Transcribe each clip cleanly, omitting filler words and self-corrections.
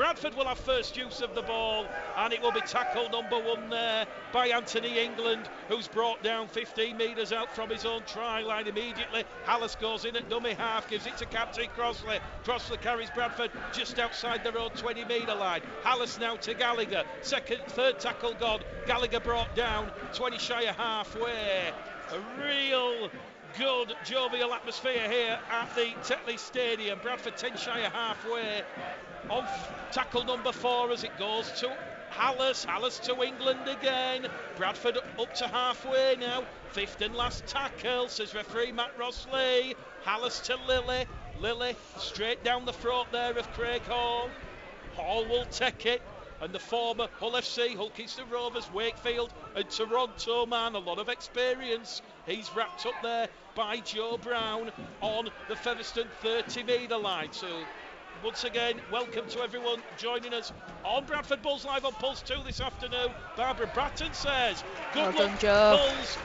Bradford will have first use of the ball, and it will be tackle number 1 there by Anthony England, who's brought down 15 metres out from his own try line immediately. Hallis goes in at dummy half, gives it to captain Crossley. Crossley carries Bradford just outside their own 20 metre line. Hallis now to Gallagher. Third tackle gone. Gallagher brought down 20 shy of halfway. A real good jovial atmosphere here at the Tetley Stadium. Bradford 10 shy of halfway of tackle number 4 as it goes to Hallis. Hallis to England again. Bradford up to halfway now. 5th and last tackle, says referee Matt Rossley. Hallis to Lilly. Lilly straight down the throat there of Craig Hall. Hall will take it. And the former Hull FC, Hull Kingston Rovers, Wakefield and Toronto man, a lot of experience. He's wrapped up there by Joe Brown on the Featherstone 30 metre line. So once again, welcome to everyone joining us on Bradford Bulls Live on Pulse 2 this afternoon. Barbara Bratton says, good luck, Bulls.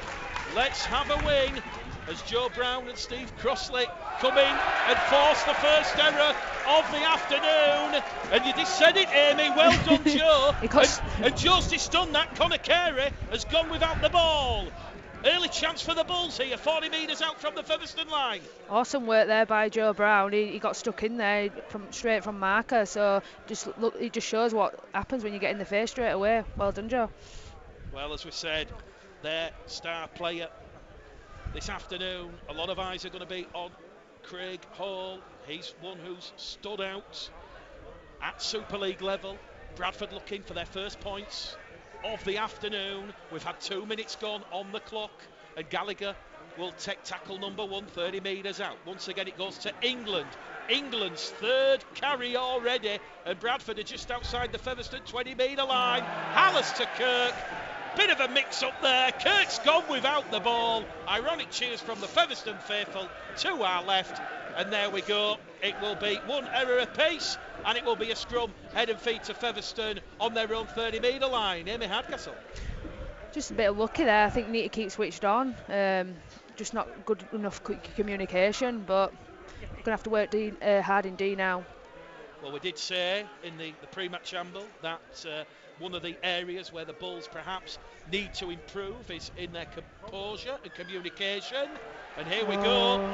Let's have a win. As Joe Brown and Steve Crossley come in and force the first error of the afternoon. And you just said it, Amy. Well done, Joe. and Joe's just done that. Conor Carey has gone without the ball. Early chance for the Bulls here, 40 metres out from the Featherstone line. Awesome work there by Joe Brown. He got stuck in there straight from marker. So it just shows what happens when you get in the face straight away. Well done, Joe. Well, as we said, their star player this afternoon, a lot of eyes are going to be on Craig Hall. He's one who's stood out at Super League level. Bradford looking for their first points of the afternoon. We've had 2 minutes gone on the clock, and Gallagher will take tackle number 1, 30 metres out. Once again, it goes to England. England's third carry already, and Bradford are just outside the Featherstone 20 metre line. Hallis to Kirk. Bit of a mix-up there. Kirk's gone without the ball. Ironic cheers from the Featherstone faithful to our left. And there we go. It will be 1 error apiece, and it will be a scrum head and feet to Featherstone on their own 30 metre line. Amy Hardcastle. Just a bit of lucky there. I think need to keep switched on. Just not good enough communication, but going to have to work hard in D now. Well, we did say in the pre-match amble that one of the areas where the Bulls perhaps need to improve is in their composure and communication. And here we go.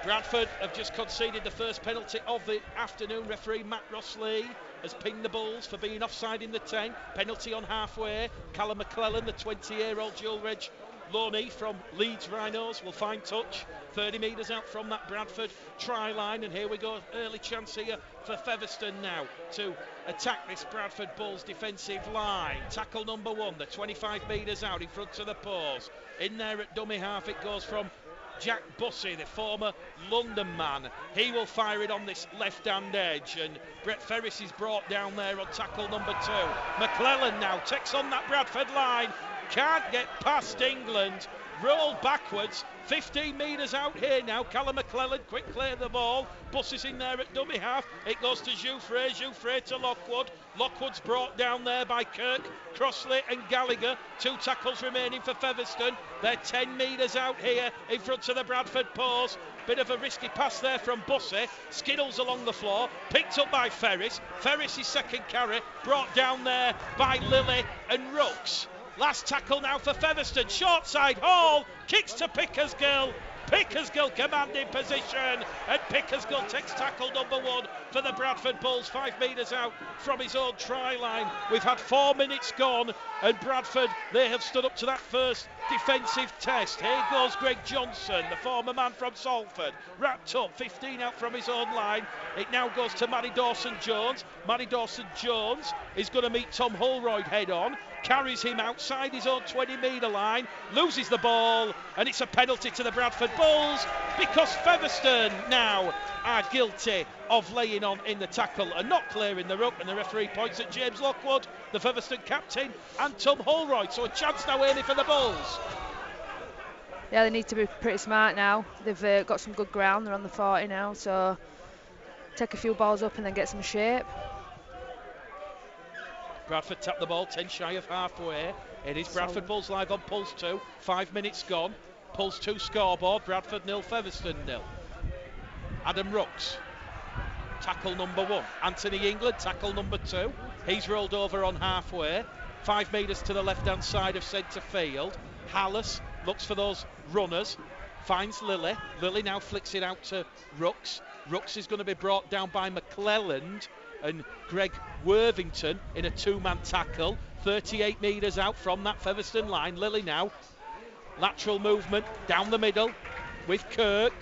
Bradford have just conceded the first penalty of the afternoon. Referee Matt Rossley has pinged the Bulls for being offside in the 10. Penalty on halfway. Callum McClellan, the 20-year-old dual reg loanee from Leeds Rhinos, will find touch 30 metres out from that Bradford try line. And here we go, early chance here for Featherstone now to attack this Bradford Bulls defensive line. Tackle number 1, the 25 metres out in front of the post. In there at dummy half it goes from Jack Bussey, the former London man. He will fire it on this left-hand edge, and Brett Ferris is brought down there on tackle number 2. McClellan now takes on that Bradford line. Can't get past England. Rolled backwards. 15 metres out here now. Callum McClellan, quick clear of the ball. Buses in there at dummy half. It goes to Jouffre. Jouffre to Lockwood. Lockwood's brought down there by Kirk, Crossley and Gallagher. 2 tackles remaining for Featherstone. They're 10 metres out here in front of the Bradford post. Bit of a risky pass there from Bussey. Skiddles along the floor. Picked up by Ferris. Ferris' second carry. Brought down there by Lilly and Rooks. Last tackle now for Featherstone. Short side, Hall kicks to Pickersgill. Pickersgill commanding position, and Pickersgill takes tackle number 1 for the Bradford Bulls, 5 metres out from his own try line. We've had 4 minutes gone, and Bradford, they have stood up to that first defensive test. Here goes Greg Johnson, the former man from Salford, wrapped up, 15 out from his own line. It now goes to Matty Dawson-Jones. Matty Dawson-Jones is going to meet Tom Holroyd head on, carries him outside his own 20 metre line, loses the ball, and it's a penalty to the Bradford Bulls because Featherstone now are guilty of laying on in the tackle and not clearing the ruck, and the referee points at James Lockwood, the Featherstone captain, and Tom Holroyd. So a chance now only for the Bulls. Yeah, they need to be pretty smart now. They've got some good ground. They're on the 40 now, so take a few balls up and then get some shape. Bradford tap the ball 10 shy of halfway. It is Bradford Bulls Live on Pulse 2. 5 minutes gone. Pulse 2 scoreboard. Bradford 0, Featherstone 0. Adam Rooks tackle number 1. Anthony England, tackle number 2. He's rolled over on halfway. 5 metres to the left-hand side of centre field. Hallis looks for those runners. Finds Lilly. Lilly now flicks it out to Rooks. Rooks is going to be brought down by McClelland and Greg Worthington in a 2-man tackle. 38 metres out from that Featherstone line. Lilly now. Lateral movement down the middle with Kirk.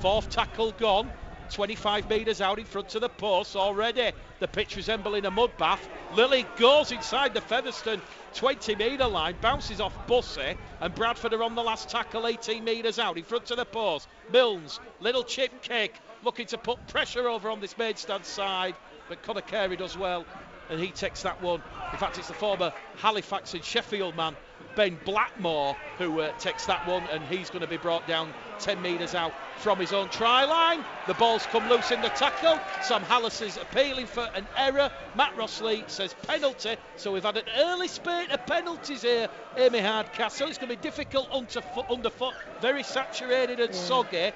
4th tackle gone. 25 metres out in front of the post already. The pitch resembling a mud bath. Lilly goes inside the Featherstone 20 metre line, bounces off Bussey, and Bradford are on the last tackle 18 metres out in front of the post. Milnes, little chip kick, looking to put pressure over on this main stand side, but Conor Carey does well, and he takes that one. In fact, it's the former Halifax and Sheffield man, Ben Blackmore, who takes that one, and he's going to be brought down 10 metres out from his own try line. The ball's come loose in the tackle. Sam Hallis is appealing for an error. Matt Rossley says penalty. So we've had an early spate of penalties here, Amy Hardcastle. It's going to be difficult underfoot, very saturated and soggy.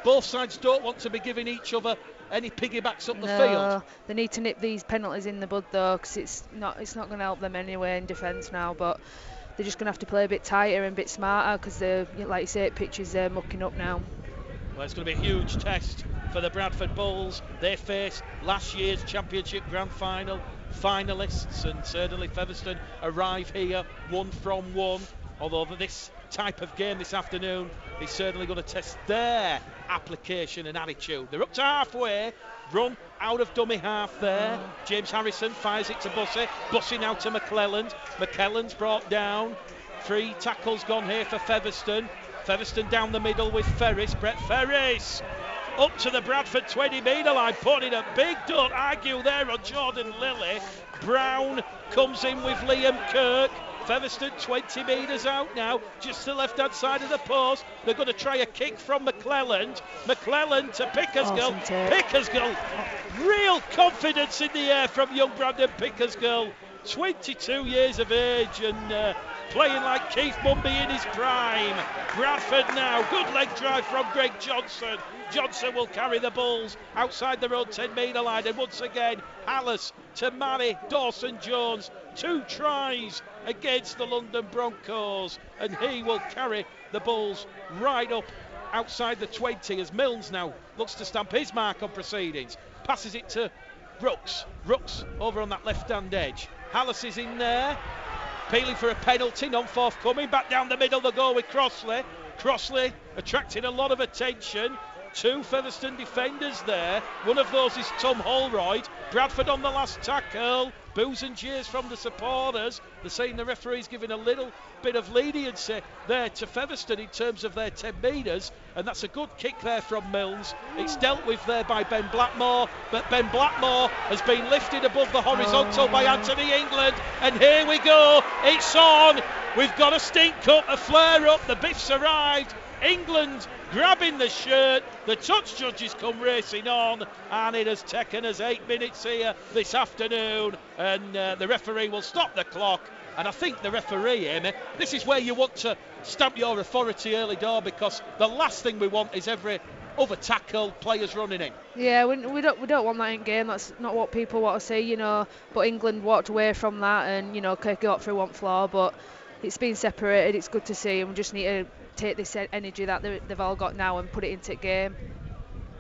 Both sides don't want to be giving each other any piggybacks up the field. They need to nip these penalties in the bud though, because it's not going to help them anyway in defence now. But they're just going to have to play a bit tighter and a bit smarter, because like you say, pitch is mucking up now. Well, it's going to be a huge test for the Bradford Bulls. They face last year's Championship Grand Final finalists, and certainly Featherstone arrive here 1 from 1. Although this type of game this afternoon is certainly going to test their application and attitude. They're up to halfway, run out of dummy half there. James Harrison fires it to Bussey. Bussey now to McClelland. McClelland's brought down. 3 tackles gone here for Featherstone. Featherstone down the middle with Ferris. Brett Ferris up to the Bradford 20 metre line, putting a big don't argue there on Jordan Lilly. Brown comes in with Liam Kirk. Featherstone 20 metres out now, just to the left-hand side of the post. They're going to try a kick from McClelland. McClelland to Pickersgill. Pickersgill, real confidence in the air from young Brandon Pickersgill. 22 years of age and playing like Keith Mumby in his prime. Bradford now, good leg drive from Greg Johnson. Johnson will carry the Bulls outside their own 10 metre line, and once again Hallis to Manny Dawson-Jones. 2 tries against the London Broncos, and he will carry the Bulls right up outside the 20 as Milnes now looks to stamp his mark on proceedings. Passes it to Rooks. Rooks over on that left-hand edge. Hallis is in there, appealing for a penalty, non forthcoming. Back down the middle, they'll go with Crossley. Crossley attracting a lot of attention. 2 Featherstone defenders there. One of those is Tom Holroyd. Bradford on the last tackle. Boos and jeers from the supporters. They're saying the referee's giving a little bit of leniency there to Featherstone in terms of their 10 metres, and that's a good kick there from Milnes. It's dealt with there by Ben Blackmore, but Ben Blackmore has been lifted above the horizontal by Anthony England, and here we go, it's on. We've got a stink up, a flare up, the Biffs arrived. England grabbing the shirt, the touch judges come racing on, and it has taken us 8 minutes here this afternoon, and the referee will stop the clock. And I think the referee, Amy, this is where you want to stamp your authority early door, because the last thing we want is every other tackle, players running in. Yeah, we don't want that in game. That's not what people want to see, you know. But England walked away from that, and Kirk got through one floor, but it's been separated. It's good to see, and we just need to take this energy that they've all got now and put it into game.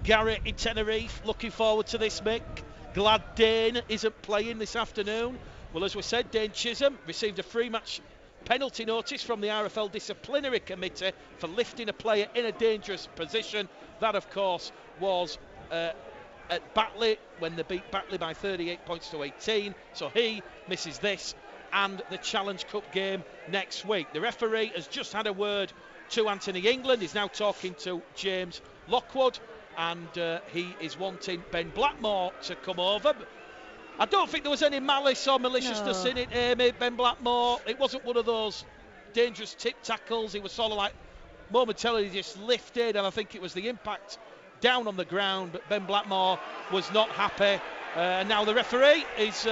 Garrett in Tenerife, looking forward to this, Mick. Glad Dane isn't playing this afternoon. Well, as we said, Dane Chisholm received a 3-match penalty notice from the RFL Disciplinary Committee for lifting a player in a dangerous position. That, of course, was at Batley when they beat Batley by 38 points to 18. So he misses this and the Challenge Cup game next week. The referee has just had a word to Anthony England. He's now talking to James Lockwood, and he is wanting Ben Blackmore to come over. I don't think there was any malice or maliciousness in it, Amy. Ben Blackmore, it wasn't one of those dangerous tip tackles. It was sort of like momentarily just lifted, and I think it was the impact down on the ground, but Ben Blackmore was not happy. Now the referee is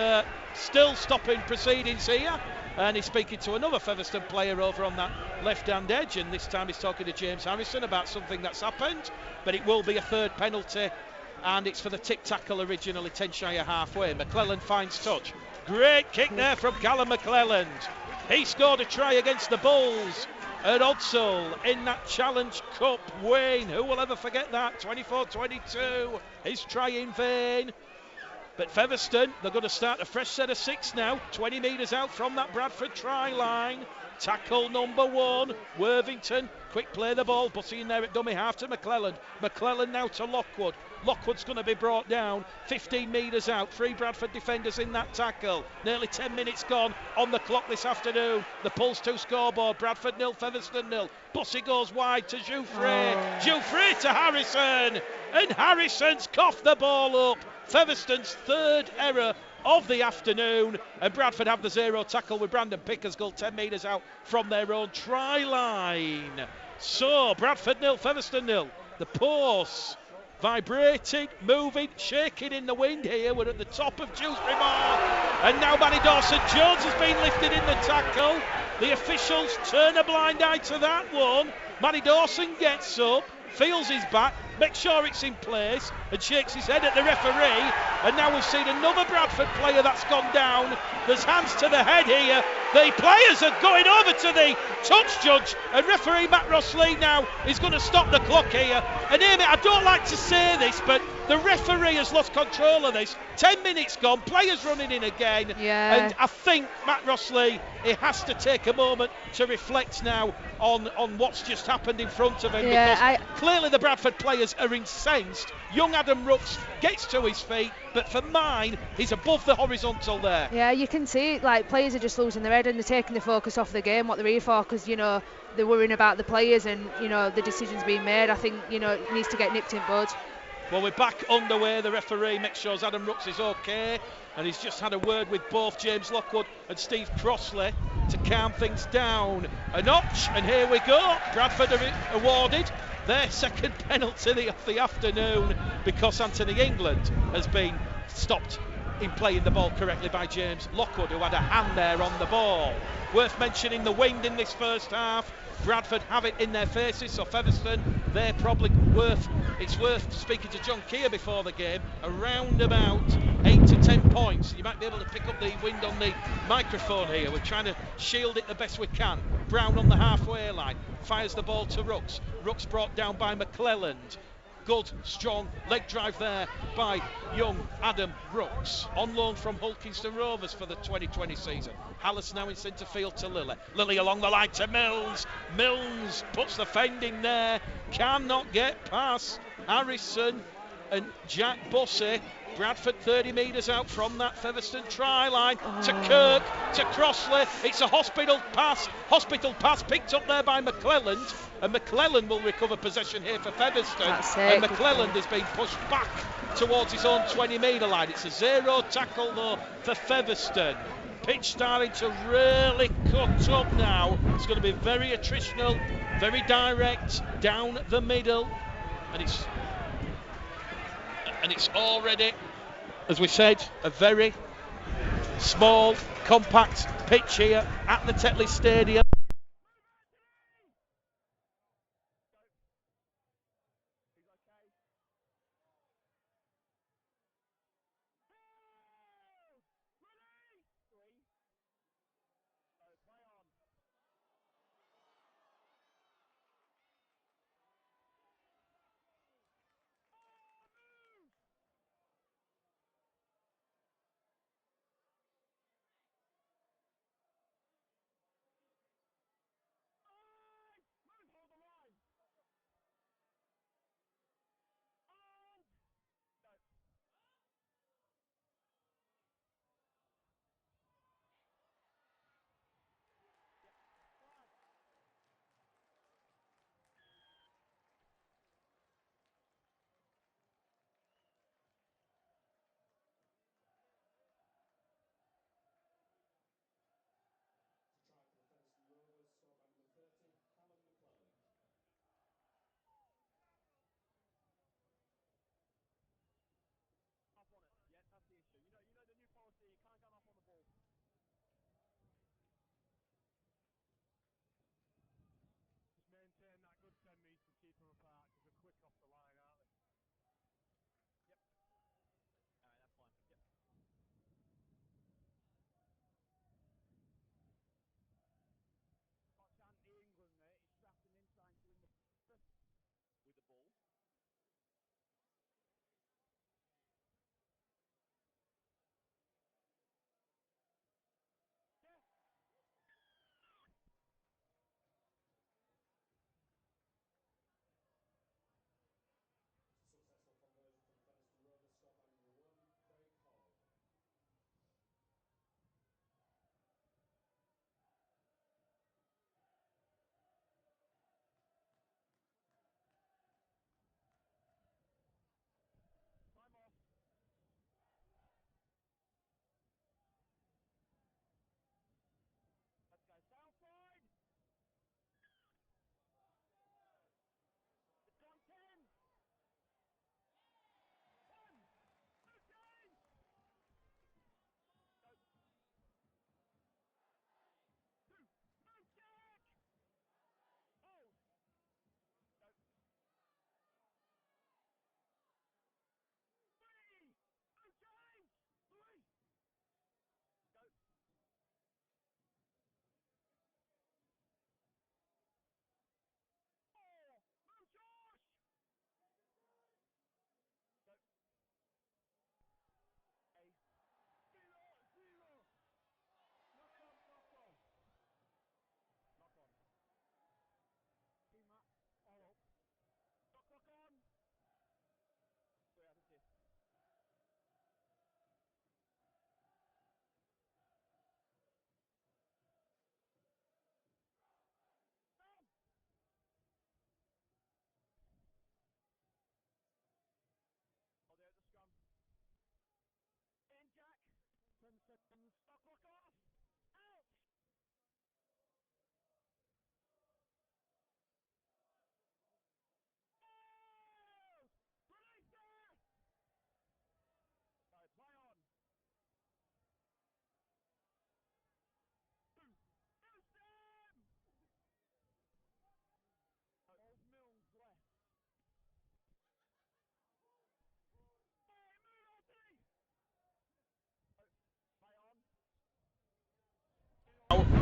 still stopping proceedings here, and he's speaking to another Featherstone player over on that left-hand edge, and this time he's talking to James Harrison about something that's happened, but it will be a 3rd penalty and it's for the tip tackle originally, 10 shy of halfway. McClelland finds touch. Great kick there from Callum McClelland. He scored a try against the Bulls at Odsall in that Challenge Cup win. Who will ever forget that? 24-22. His try in vain. But Featherstone, they're going to start a fresh set of 6 now. 20 metres out from that Bradford try line. Tackle number 1, Worthington. Quick play the ball, Bussy in there at dummy half to McClelland. McClelland now to Lockwood. Lockwood's going to be brought down. 15 metres out. 3 Bradford defenders in that tackle. Nearly 10 minutes gone on the clock this afternoon. The Pulse 2 scoreboard. Bradford 0, Featherstone 0. Bussy goes wide to Jouffre. Jouffre to Harrison. And Harrison's coughed the ball up. Featherstone's 3rd error of the afternoon, and Bradford have the 0 tackle with Brandon Pickersgill 10 metres out from their own try line. So Bradford 0, Featherstone 0. The posts vibrating, moving, shaking in the wind here. We're at the top of Dewsbury Moor, and now Manny Dawson-Jones has been lifted in the tackle. The officials turn a blind eye to that one. Manny Dawson gets up, feels his back, makes sure it's in place, and shakes his head at the referee. And now we've seen another Bradford player that's gone down. There's hands to the head here. The players are going over to the touch judge, and referee Matt Ross-Lee now is going to stop the clock here. And Amy, I don't like to say this, but the referee has lost control of this. 10 minutes gone, players running in again. Yeah. And I think Matt Ross-Lee, he has to take a moment to reflect now on what's just happened in front of him, because clearly the Bradford players are incensed. Young Adam Rooks gets to his feet, but for mine, he's above the horizontal there. Yeah, you can see it, like players are just losing their head and they're taking the focus off the game, what they're here for, because, you know, they're worrying about the players and, you know, the decisions being made. I think, you know, it needs to get nipped in bud. Well, we're back underway. The referee makes sure Adam Rooks is okay, and he's just had a word with both James Lockwood and Steve Crossley to calm things down a notch. And here we go. Bradford are awarded their 2nd penalty of the afternoon, because Anthony England has been stopped in playing the ball correctly by James Lockwood, who had a hand there on the ball. Worth mentioning the wind in this first half. Bradford have it in their faces, so Featherstone, they're probably it's worth speaking to John Keir before the game, around about 8 to 10 points. You might be able to pick up the wind on the microphone here. We're trying to shield it the best we can. Brown on the halfway line, fires the ball to Rooks. Rooks brought down by McClelland. Good, strong leg drive there by young Adam Rooks, on loan from Hulkingston Rovers for the 2020 season. Hallis now in centre field to Lilly. Lilly along the line to Mills. Mills puts the fend in there, cannot get past Harrison and Jack Bussey. Bradford 30 metres out from that Featherstone try line to Kirk, to Crossley. It's a hospital pass picked up there by McClelland, and McClelland will recover possession here for Featherstone. And McClelland has been pushed back towards his own 20 metre line. It's a 0 tackle though for Featherstone. Pitch starting to really cut up now. It's going to be very attritional, very direct down the middle, and it's already, as we said, a very small, compact pitch here at the Tetley Stadium.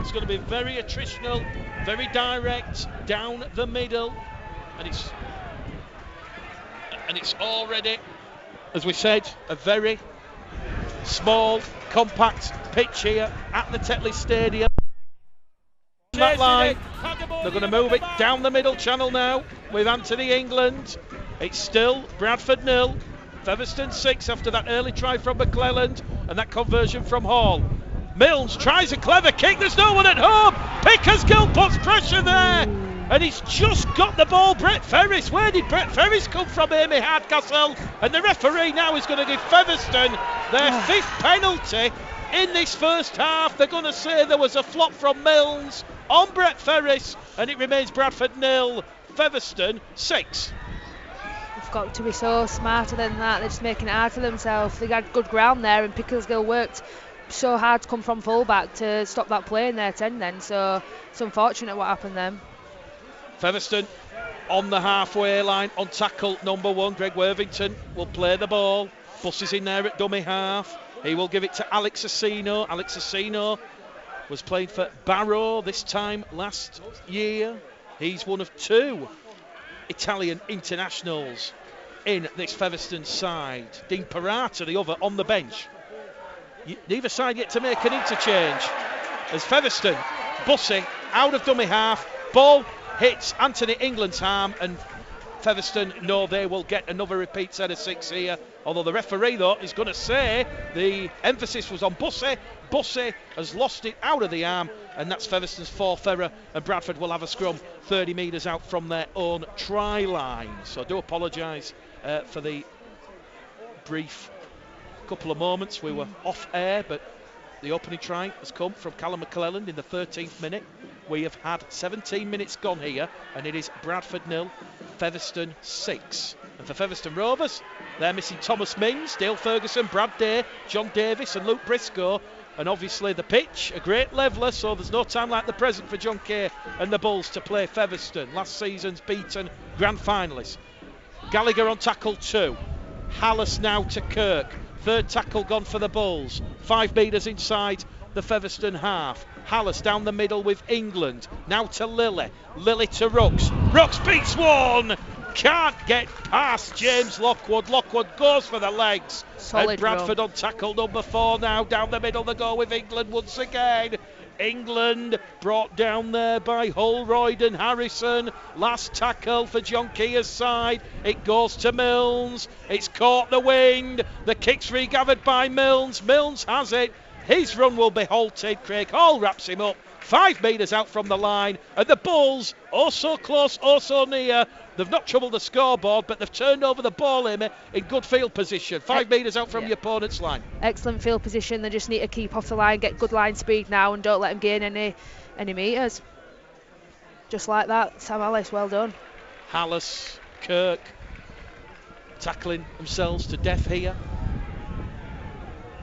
It's going to be very attritional, very direct, down the middle, and it's already, as we said, a very small, compact pitch here at the Tetley Stadium. That line, they're going to move it down the middle channel now with Anthony England. It's still Bradford 0, Featherstone 6 after that early try from McClelland and that conversion from Hall. Milnes tries a clever kick, there's no one at home. Pickersgill puts pressure there, and he's just got the ball. Brett Ferris, where did Brett Ferris come from? Amy Hardcastle, and the referee now is going to give Featherstone their fifth penalty in this first half. They're going to say there was a flop from Milnes on Brett Ferris, and it remains Bradford 0, Featherstone 6. They've got to be so smarter than that. They're just making it hard for themselves. They had good ground there, and Pickersgill worked so hard to come from full-back to stop that play in their 10 then, so it's unfortunate what happened then. Featherstone on the halfway line on tackle number 1. Greg Worthington will play the ball. Buss is in there at dummy half. He will give it to Alex Asino. Alex Asino was playing for Barrow this time last year. He's one of 2 Italian internationals in this Featherstone side. Dean Parata, the other, on the bench. Neither side yet to make an interchange. As Featherstone, Bussy out of dummy half, ball hits Anthony England's arm, and Featherstone know they will get another repeat set of 6 here. Although the referee, though, is going to say the emphasis was on Bussy. Bussy has lost it out of the arm, and that's Featherstone's 4th error, and Bradford will have a scrum 30 metres out from their own try line. So I do apologise for the brief couple of moments we were off air, but the opening try has come from Callum McClelland in the 13th minute. We have had 17 minutes gone here, and it is Bradford 0, Featherstone 6. And for Featherstone Rovers, they're missing Thomas Mings, Dale Ferguson, Brad Day, John Davis and Luke Briscoe, and obviously the pitch, a great leveller, so there's no time like the present for John Kay and the Bulls to play Featherstone, last season's beaten grand finalists. Gallagher on tackle 2, Hallis now to Kirk. 3rd tackle gone for the Bulls. 5 metres inside the Featherstone half. Hallis down the middle with England. Now to Lilly. Lilly to Rooks. Rooks beats one. Can't get past James Lockwood. Lockwood goes for the legs. Solid and Bradford run. on tackle number 4 now. Down the middle they go with England once again. England brought down there by Holroyd and Harrison. Last tackle for John Keir's side. It goes to Milnes. It's caught the wind. The kick's regathered by Milnes. Milnes has it. His run will be halted. Craig Hall wraps him up 5 metres out from the line. And the Bulls, oh so close, oh so near. They've not troubled the scoreboard, but they've turned over the ball in good field position. 5 metres out from the opponent's line. Excellent field position. They just need to keep off the line, get good line speed now, and don't let them gain any metres. Just like that. Sam Ellis, well done. Hallis, Kirk, tackling themselves to death here.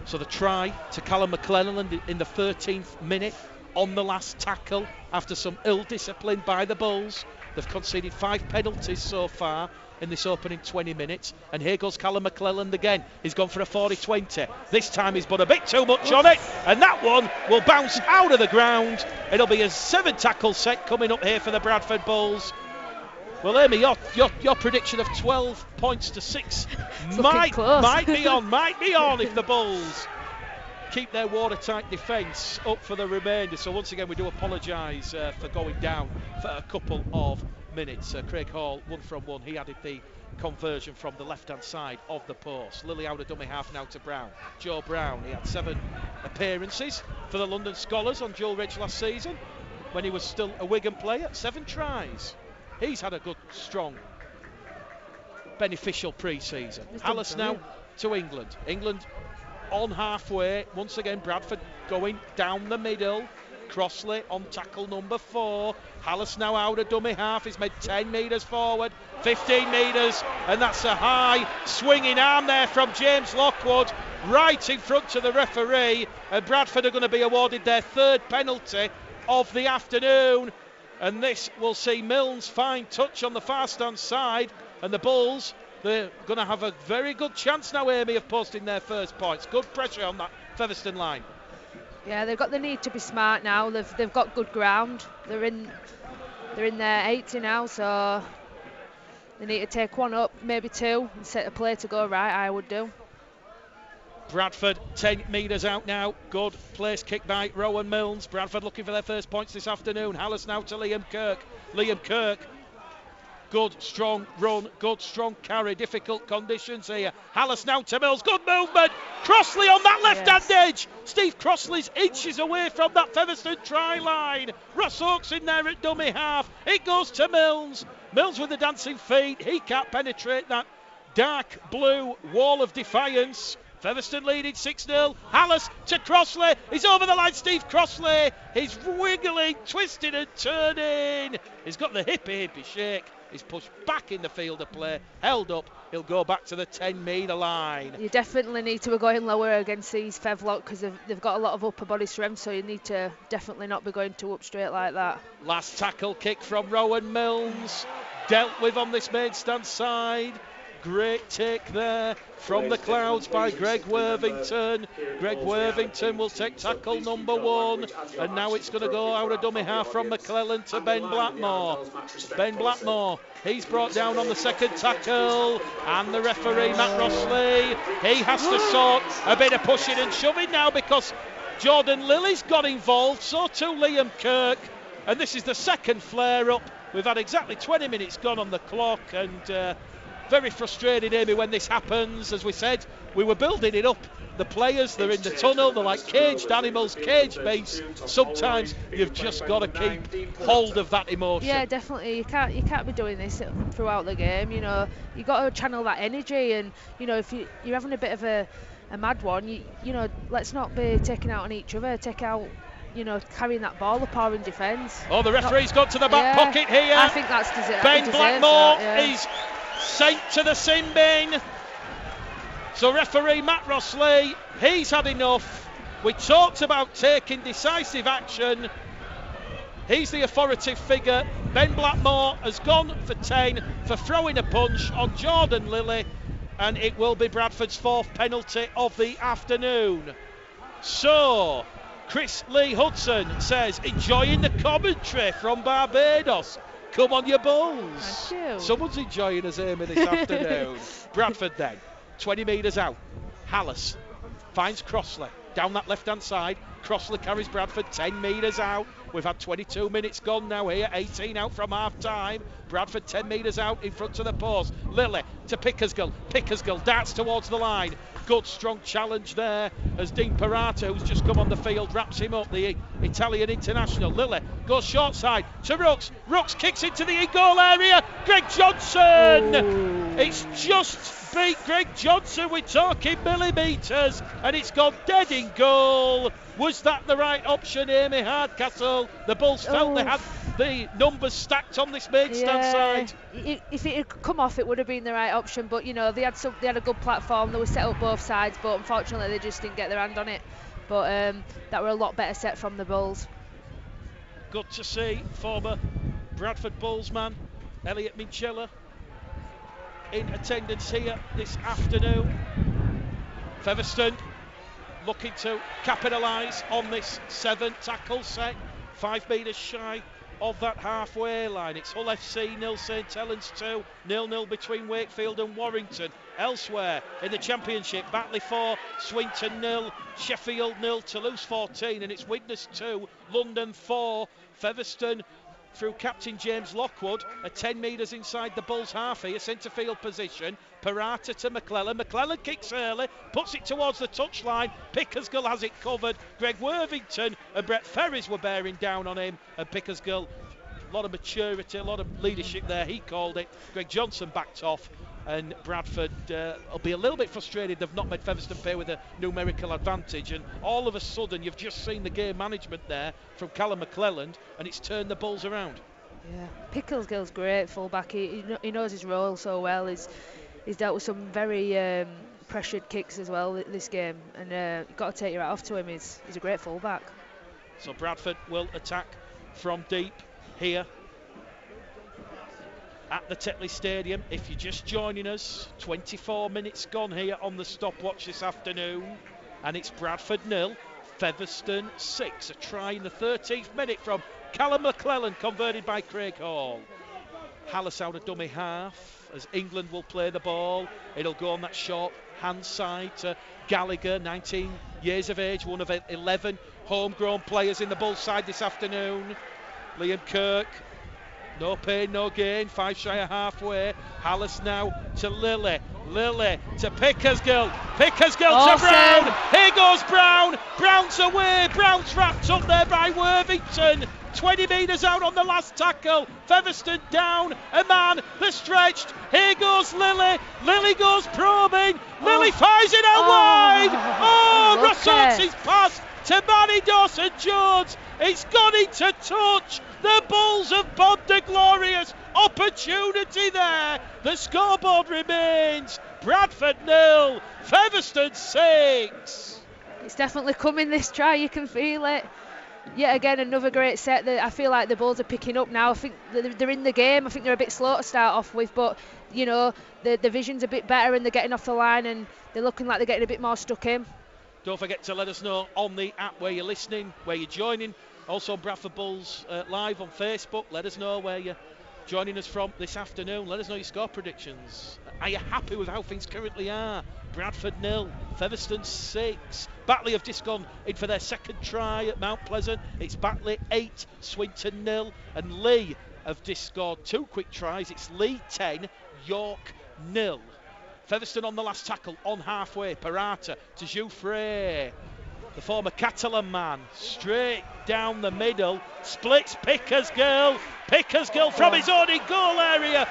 So the try to Callum McClelland in the 13th minute on the last tackle after some ill discipline by the Bulls. They've conceded 5 penalties so far in this opening 20 minutes. And here goes Callum McClelland again. He's gone for a 40-20. This time he's put a bit too much on it. And that one will bounce out of the ground. It'll be a 7 tackle set coming up here for the Bradford Bulls. Well, Amy, your prediction of 12 points to 6 might be on if the Bulls keep their watertight defence up for the remainder. So once again, we do apologise for going down for a couple of minutes. Craig Hall, 1 from 1. He added the conversion from the left-hand side of the post. Lilly out of dummy half now to Brown. Joe Brown, he had 7 appearances for the London Scholars on Joel Ridge last season when he was still a Wigan player. 7 tries. He's had a good, strong, beneficial pre-season. Hallis now to England. England on halfway. Once again, Bradford going down the middle. Crossley on tackle number 4. Hallis now out of dummy half. He's made 10 metres forward, 15 metres, and that's a high swinging arm there from James Lockwood, right in front of the referee. And Bradford are going to be awarded their 3rd penalty of the afternoon. And this will see Milne's fine touch on the far stand side, and the Bulls, they're going to have a very good chance now, Amy, of posting their first points. Good pressure on that Featherstone line. Yeah, they've got the need to be smart now. They've got good ground. They're in their 80 now, so they need to take 1 up, maybe 2, and set a play to go right. I would do. Bradford 10 metres out now. Good place kick by Rowan Milnes. Bradford looking for their first points this afternoon. Hallis now to Liam Kirk. Liam Kirk, good strong run, good strong carry. Difficult conditions here. Hallis now to Mills. Good movement. Crossley on that left-hand edge. Steve Crossley's inches away from that Featherstone try line. Ross Oakes in there at dummy half. It goes to Milnes. Milnes with the dancing feet. He can't penetrate that dark blue wall of defiance. Featherstone leading 6-0. Hallis to Crossley. He's over the line, Steve Crossley. He's wiggling, twisting and turning. He's got the hippie shake. He's pushed back in the field of play, held up. He'll go back to the 10-metre line. You definitely need to be going lower against these Fevlock because they've got a lot of upper body strength, so you need to definitely not be going too up straight like that. Last tackle kick from Rowan Milnes. Dealt with on this main stand side. Great take there from the clouds by Greg Worthington. Greg Worthington will take tackle number 1, and now it's going to go out of dummy half from McClellan to Ben Blackmore. Ben Blackmore, he's brought down on the second tackle, and the referee Matt Rossley, he has to sort a bit of pushing and shoving now because Jordan Lilly's got involved, so too Liam Kirk, and this is the second flare up. We've had exactly 20 minutes gone on the clock, and very frustrated, Amy, when this happens. As we said, we were building it up. The players, they're in the tunnel, they're like caged animals, cage beasts. Sometimes you've just got to keep hold of that emotion. Yeah, definitely. You can't be doing this throughout the game. You know, you got to channel that energy, and you know, if you're having a bit of a mad one, you know, let's not be taking out on each other. Take out, you know, carrying that ball up or in defence. Oh, the referee's got to the back pocket here. I think that's Ben Blackmore is sent to the sin bin. So referee Matt Rossley, he's had enough. We talked about taking decisive action. He's the authoritative figure. Ben Blackmore has gone for 10 for throwing a punch on Jordan Lilly, and it will be Bradford's 4th penalty of the afternoon. So Chris Lee Hudson says, enjoying the commentary from Barbados. Come on, you Bulls. Thank you. Someone's enjoying us, Amy, this afternoon. Bradford then, 20 metres out. Hallis finds Crossley down that left-hand side. Crossley carries Bradford 10 metres out. We've had 22 minutes gone now here, 18 out from half-time. Bradford 10 metres out in front of the post. Lilly to Pickersgill. Pickersgill darts towards the line. Good strong challenge there as Dean Parata, who's just come on the field, wraps him up, the Italian international. Lilly goes short side to Rooks. Rooks kicks into the in-goal area. Greg Johnson! Ooh. It's just beat Greg Johnson. We're talking millimetres, and it's gone dead in goal. Was that the right option, Amy Hardcastle? The Bulls felt they had the numbers stacked on this main stand side. If it had come off, it would have been the right option, but you know, they had a good platform. They were set up both sides, but unfortunately they just didn't get their hand on it. But that were a lot better set from the Bulls. Good to see former Bradford Bulls man Elliot Minchella in attendance here this afternoon. Featherstone looking to capitalise on this 7 tackle set, 5 metres shy of that halfway line. It's Hull FC 0, St Helens 2, 0-0 between Wakefield and Warrington. Elsewhere in the Championship, Batley 4, Swinton 0, Sheffield 0, Toulouse 14, and it's Widnes 2, London 4. Featherstone through captain James Lockwood are 10 metres inside the Bulls half here, centre field position. Parata to McClellan. McClellan kicks early, puts it towards the touchline. Pickersgill has it covered. Greg Worthington and Brett Ferries were bearing down on him, and Pickersgill, a lot of maturity, a lot of leadership there, he called it. Greg Johnson backed off, and Bradford will be a little bit frustrated they've not made Featherstone pay with a numerical advantage, and all of a sudden you've just seen the game management there from Callum McClelland, and it's turned the Bulls around. Yeah, Picklesgill's great fullback. He knows his role so well. He's dealt with some very pressured kicks as well this game, and you've got to take your hat off to him. He's a great fullback. So Bradford will attack from deep here at the Tetley Stadium. If you're just joining us, 24 minutes gone here on the stopwatch this afternoon, and it's Bradford 0, Featherstone 6. A try in the 13th minute from Callum McClelland, converted by Craig Hall. Hallis out of dummy half as England will play the ball. It'll go on that short hand side to Gallagher, 19 years of age, one of 11 homegrown players in the Bulls side this afternoon. Liam Kirk, no pain, no gain, 5 shy of halfway. Hallis now to Lilly to Pickersgill awesome. To Brown. Here goes Brown. Brown's away. Brown's wrapped up there by Worthington. 20 metres out on the last tackle. Featherstone down. A man. They're stretched. Here goes Lilly. Lilly goes probing. Lilly fires it out wide. Rossotti's pass to Manny Dawson-Jones. It's gone into touch. The Bulls have bombed a glorious opportunity there. The scoreboard remains Bradford 0, Featherstone 6. It's definitely coming, this try. You can feel it. Yet again, another great set that I feel like the Bulls are picking up now. I think they're in the game. I think they're a bit slow to start off with, but you know, the vision's a bit better and they're getting off the line and they're looking like they're getting a bit more stuck in. Don't forget to let us know on the app where you're listening, where you're joining. Also Bradford Bulls live on Facebook. Let us know where you're joining us from this afternoon. Let us know your score predictions. Are you happy with how things currently are? Bradford 0, Featherstone 6. Batley have just gone in for their second try at Mount Pleasant. It's Batley 8, Swinton 0, and Lee have just scored 2 quick tries. It's Lee 10, York 0. Featherstone on the last tackle, on halfway. Parata to Jouffre. The former Catalan man, straight down the middle, splits Pickersgill from his own goal area.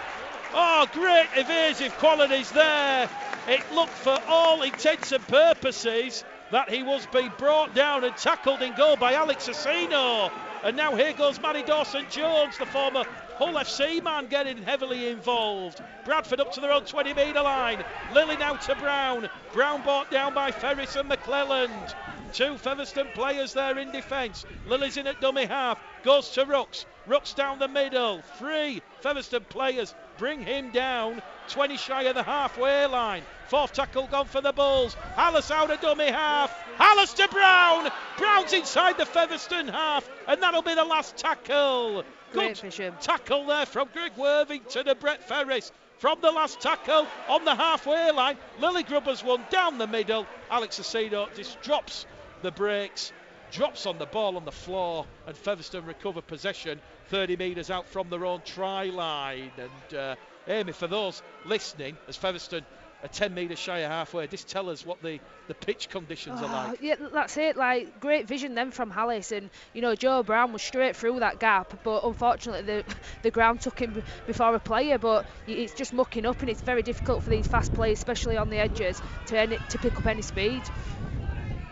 Oh, great evasive qualities there. It looked for all intents and purposes that he was being brought down and tackled in goal by Alex Asino. And now here goes Manny Dawson-Jones, the former Hull FC man, getting heavily involved. Bradford up to their own 20-metre line. Lilly now to Brown. Brown brought down by Ferris and McClelland. 2 Featherstone players there in defence. Lilly's in at dummy half. Goes to Rooks. Rooks down the middle. 3 Featherstone players bring him down. 20 shy of the halfway line. 4th tackle gone for the Bulls. Hallis out of dummy half. Hallis to Brown. Brown's inside the Featherstone half. And that'll be the last tackle. Good tackle there from Greg Worthington and Brett Ferris. From the last tackle on the halfway line. Lilly Grubbers one down the middle. Alex Asino just drops the brakes, drops on the ball on the floor, and Featherstone recover possession 30 metres out from their own try line. And Amy, for those listening, as Featherstone are 10 metres shy of halfway, just tell us what the pitch conditions are like. Yeah, that's it. Like, great vision then from Hallis, and you know, Joe Brown was straight through that gap, but unfortunately the ground took him before a player. But it's just mucking up, and it's very difficult for these fast players, especially on the edges, to pick up any speed.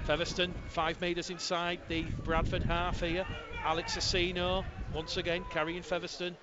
Featherstone 5 metres inside the Bradford half here. Alex Asino once again carrying Featherstone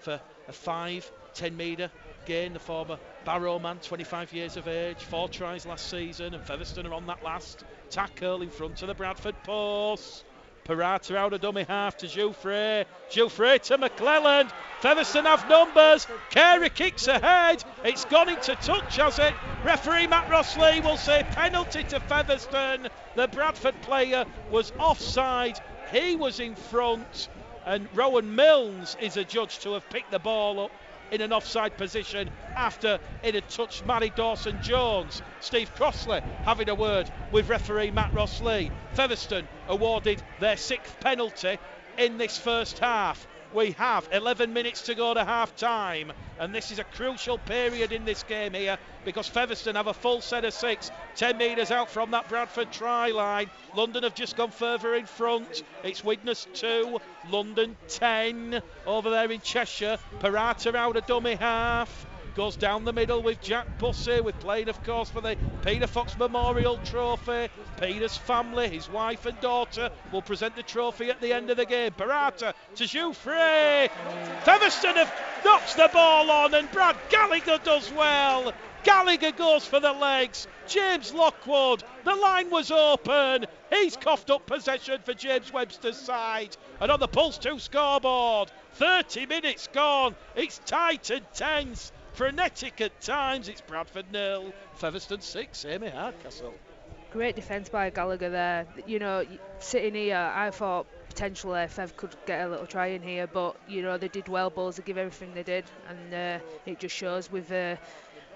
for a 5-10 metre gain. The former Barrow man, 25 years of age, 4 tries last season, and Featherstone are on that last tackle in front of the Bradford post. Parata out of dummy half to Jouffre. Jouffre to McClelland. Featherstone have numbers. Carey kicks ahead. It's gone into touch, has it? Referee Matt Rossley will say penalty to Featherstone. The Bradford player was offside. He was in front. And Rowan Milnes is adjudged to have picked the ball up in an offside position after it had touched Manny Dawson-Jones. Steve Crossley having a word with referee Matt Rossley. Featherstone awarded their 6th penalty in this first half. We have 11 minutes to go to half time, and this is a crucial period in this game here because Featherstone have a full set of 6, 10 metres out from that Bradford try line. London have just gone further in front. It's Widnes 2, London 10 over there in Cheshire. Parata out of dummy half goes down the middle with Jack Bussey, with playing of course for the Peter Fox Memorial Trophy. Peter's family, his wife and daughter, will present the trophy at the end of the game. Barata to Jouffre. Featherstone have knocked the ball on, and Brad Gallagher does well. Gallagher goes for the legs. James Lockwood, the line was open. He's coughed up possession for James Webster's side. And on the Pulse 2 scoreboard, 30 minutes gone. It's tight and tense, frenetic at times. It's Bradford 0, Featherstone 6. Amy Hardcastle. Great defence by Gallagher there. You know, sitting here, I thought potentially Fev could get a little try in here, but you know they did well. Bulls, they give everything they did, and it just shows with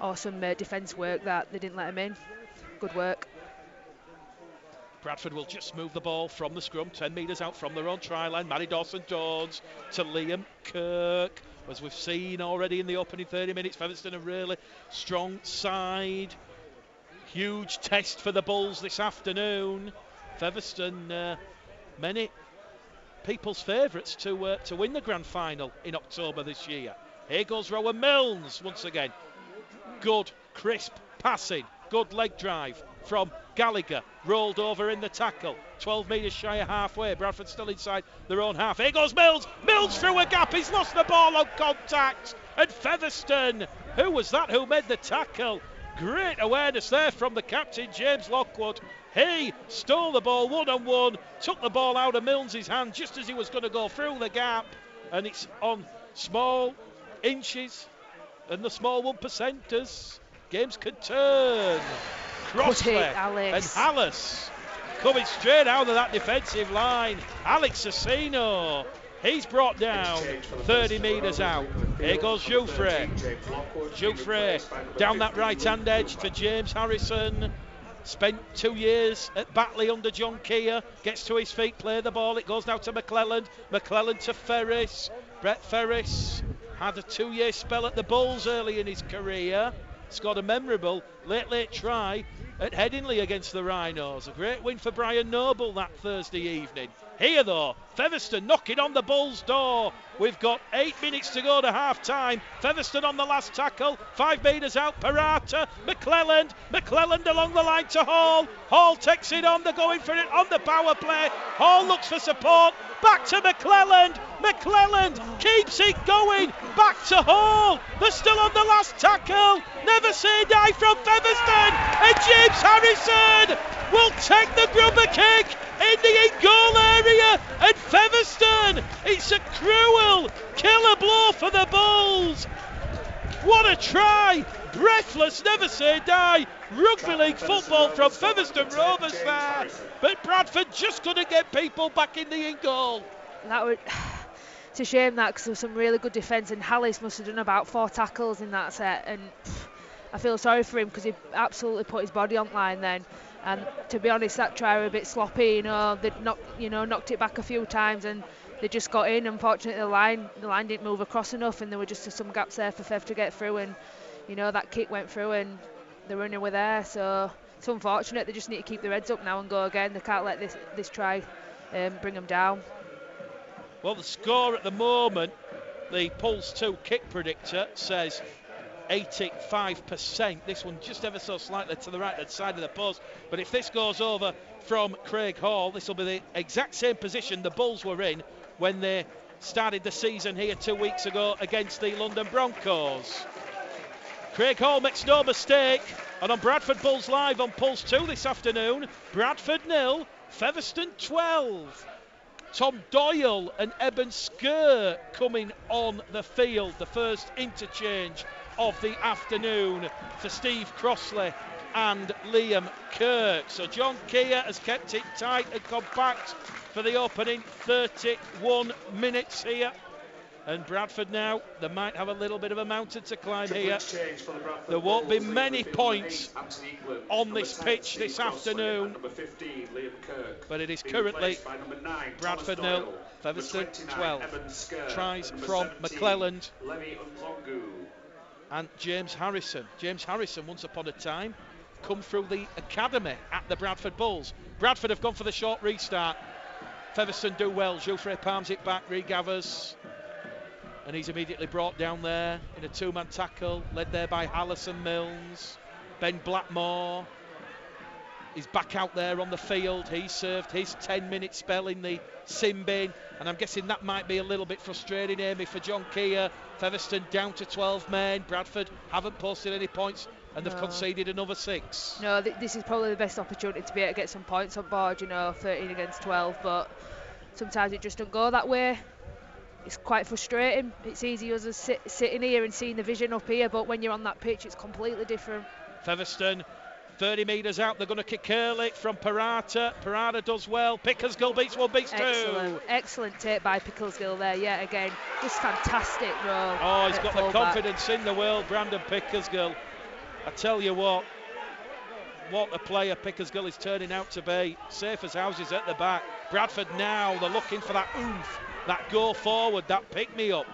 awesome defence work that they didn't let him in. Good work. Bradford will just move the ball from the scrum, 10 metres out from their own try line. Matty Dawson-Jones to Liam Kirk. As we've seen already in the opening 30 minutes, Featherstone a really strong side. Huge test for the Bulls this afternoon. Featherstone, many people's favourites to win the grand final in October this year. Here goes Rowan Milnes once again. Good, crisp passing. Good leg drive from Gallagher. Rolled over in the tackle. 12 metres shy of halfway. Bradford still inside their own half. Here goes Milnes. Milnes through a gap. He's lost the ball on contact. And Featherstone, who was that who made the tackle? Great awareness there from the captain, James Lockwood. He stole the ball one-on-one, took the ball out of Milnes' hand just as he was going to go through the gap. And it's on small inches and the small 1%ers. Games can turn. Crossley and Hallis coming straight out of that defensive line. Alex Asino, he's brought down 30 metres out. Here goes Jouffre. Jouffre down that right-hand edge to James Harrison. Spent 2 years at Batley under John Keir. Gets to his feet, play the ball. It goes now to McClelland. McClelland to Ferris. Brett Ferris had a 2-year spell at the Bulls early in his career. Scored a memorable late try at Headingley against the Rhinos. A great win for Brian Noble that Thursday evening. Here though, Featherstone knocking on the Bulls' door. We've got 8 minutes to go to half time. Featherstone on the last tackle, 5 metres out. Parata, McClelland along the line to Hall. Hall takes it on, they're going for it on the power play. Hall looks for support, back to McClelland. McClelland keeps it going, back to Hall. They're still on the last tackle. Never say die from Featherstone, and James Harrison will take the grubber kick in the in-goal area, and Featherstone, it's a cruel killer blow for the Bulls. What a try! Breathless, never say die. Rugby league football from Featherstone Rovers there, but Bradford just couldn't get people back in the in-goal. It's a shame that, because there was some really good defence, and Hallis must have done about 4 tackles in that set, and I feel sorry for him because he absolutely put his body on line then. And to be honest, that try were a bit sloppy. You know, they knocked it back a few times, and they just got in. Unfortunately, the line didn't move across enough, and there were just some gaps there for Fev to get through. And you know, that kick went through, and the runner were there. So it's unfortunate. They just need to keep their heads up now and go again. They can't let this try bring them down. Well, the score at the moment, the Pulse 2 kick predictor says 85%. This one just ever so slightly to the right-hand side of the post. But if this goes over from Craig Hall, this will be the exact same position the Bulls were in when they started the season here 2 weeks ago against the London Broncos. Craig Hall makes no mistake. And on Bradford Bulls Live on Pulse 2 this afternoon, Bradford 0, Featherstone 12. Tom Doyle and Eben Skur coming on the field. The first interchange of the afternoon for Steve Crossley and Liam Kirk. So John Keir has kept it tight and compact for the opening 31 minutes here. And Bradford now, they might have a little bit of a mountain to climb here. There won't be many points on this pitch this afternoon, but it is currently Bradford 0, Featherstone 12. Tries from McClelland and James Harrison. James Harrison, once upon a time, come through the academy at the Bradford Bulls. Bradford have gone for the short restart. Featherstone do well. Jouffre palms it back, regathers. and he's immediately brought down there in a two-man tackle, led there by Allison Milnes. Ben Blackmore is back out there on the field. He served his 10-minute spell in the sin bin, and I'm guessing that might be a little bit frustrating, Amy, for John Keir. Featherstone down to 12 men. Bradford haven't posted any points, and they've conceded another 6. No, this is probably the best opportunity to be able to get some points on board, 13 against 12, but sometimes it just don't go that way. It's quite frustrating. It's easy as sitting here and seeing the vision up here, but when you're on that pitch, it's completely different. Featherstone 30 metres out, they're going to kick early from Parata. Parata does well. Pickersgill beats 1, beats 2. Excellent take by Pickersgill there, yet again. Just fantastic role. Oh, he's got the confidence in the world, Brandon Pickersgill. I tell you what a player Pickersgill is turning out to be. Safe as houses at the back. Bradford now, they're looking for that oomph, that go forward, that pick me up.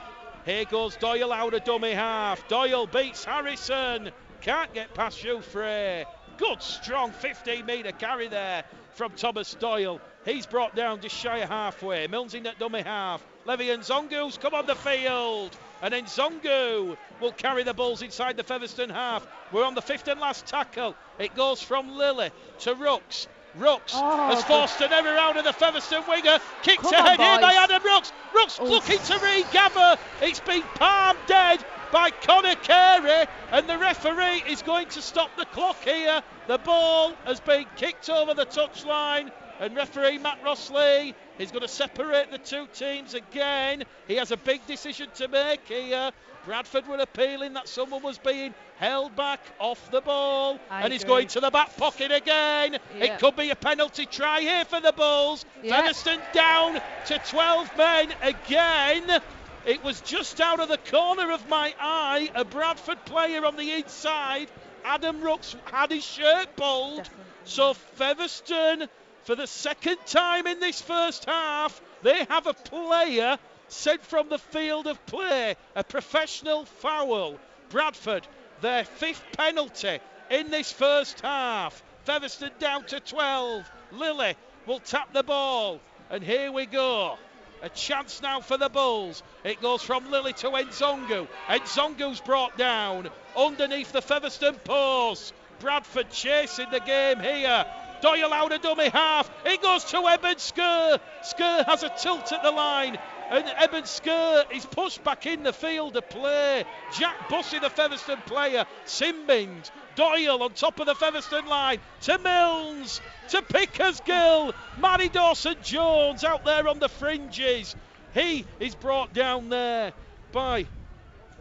Here goes Doyle out of dummy half. Doyle beats Harrison. Can't get past Jouffre. Good strong 15-metre carry there from Thomas Doyle. He's brought down just shy of halfway. Milnes in at dummy half. Levy and Zongu's come on the field. And then Zongu will carry the Bulls inside the Featherstone half. We're on the 5th and last tackle. It goes from Lily to Rooks. Rooks has forced an error out of the Featherstone winger. Kicked ahead here by Adam Rooks. Rooks looking to regather. It's been palm dead by Conor Carey, and the referee is going to stop the clock here. The ball has been kicked over the touchline, and referee Matt Rossley is going to separate the two teams again. He has a big decision to make here. Bradford were appealing that someone was being held back off the ball, and he's going to the back pocket again. It could be a penalty try here for the Bulls. Featherstone down to 12 men again. It was just out of the corner of my eye. A Bradford player on the inside. Adam Rooks had his shirt pulled. Definitely. So Featherstone, for the second time in this first half, they have a player sent from the field of play. A professional foul. Bradford, their 5th penalty in this first half. Featherstone down to 12. Lily will tap the ball. And here we go. A chance now for the Bulls. It goes from Lily to Nzongu. Nzongu's brought down underneath the Featherstone post. Bradford chasing the game here. Doyle out of dummy half. It goes to Eben Skur. Skur has a tilt at the line, and Eben Skur is pushed back in the field of play. Jack Bussey, the Featherstone player, Simbins. Doyle on top of the Featherstone line to Milnes, to Pickersgill. Matty Dawson-Jones out there on the fringes. He is brought down there by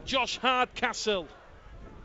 Josh Hardcastle.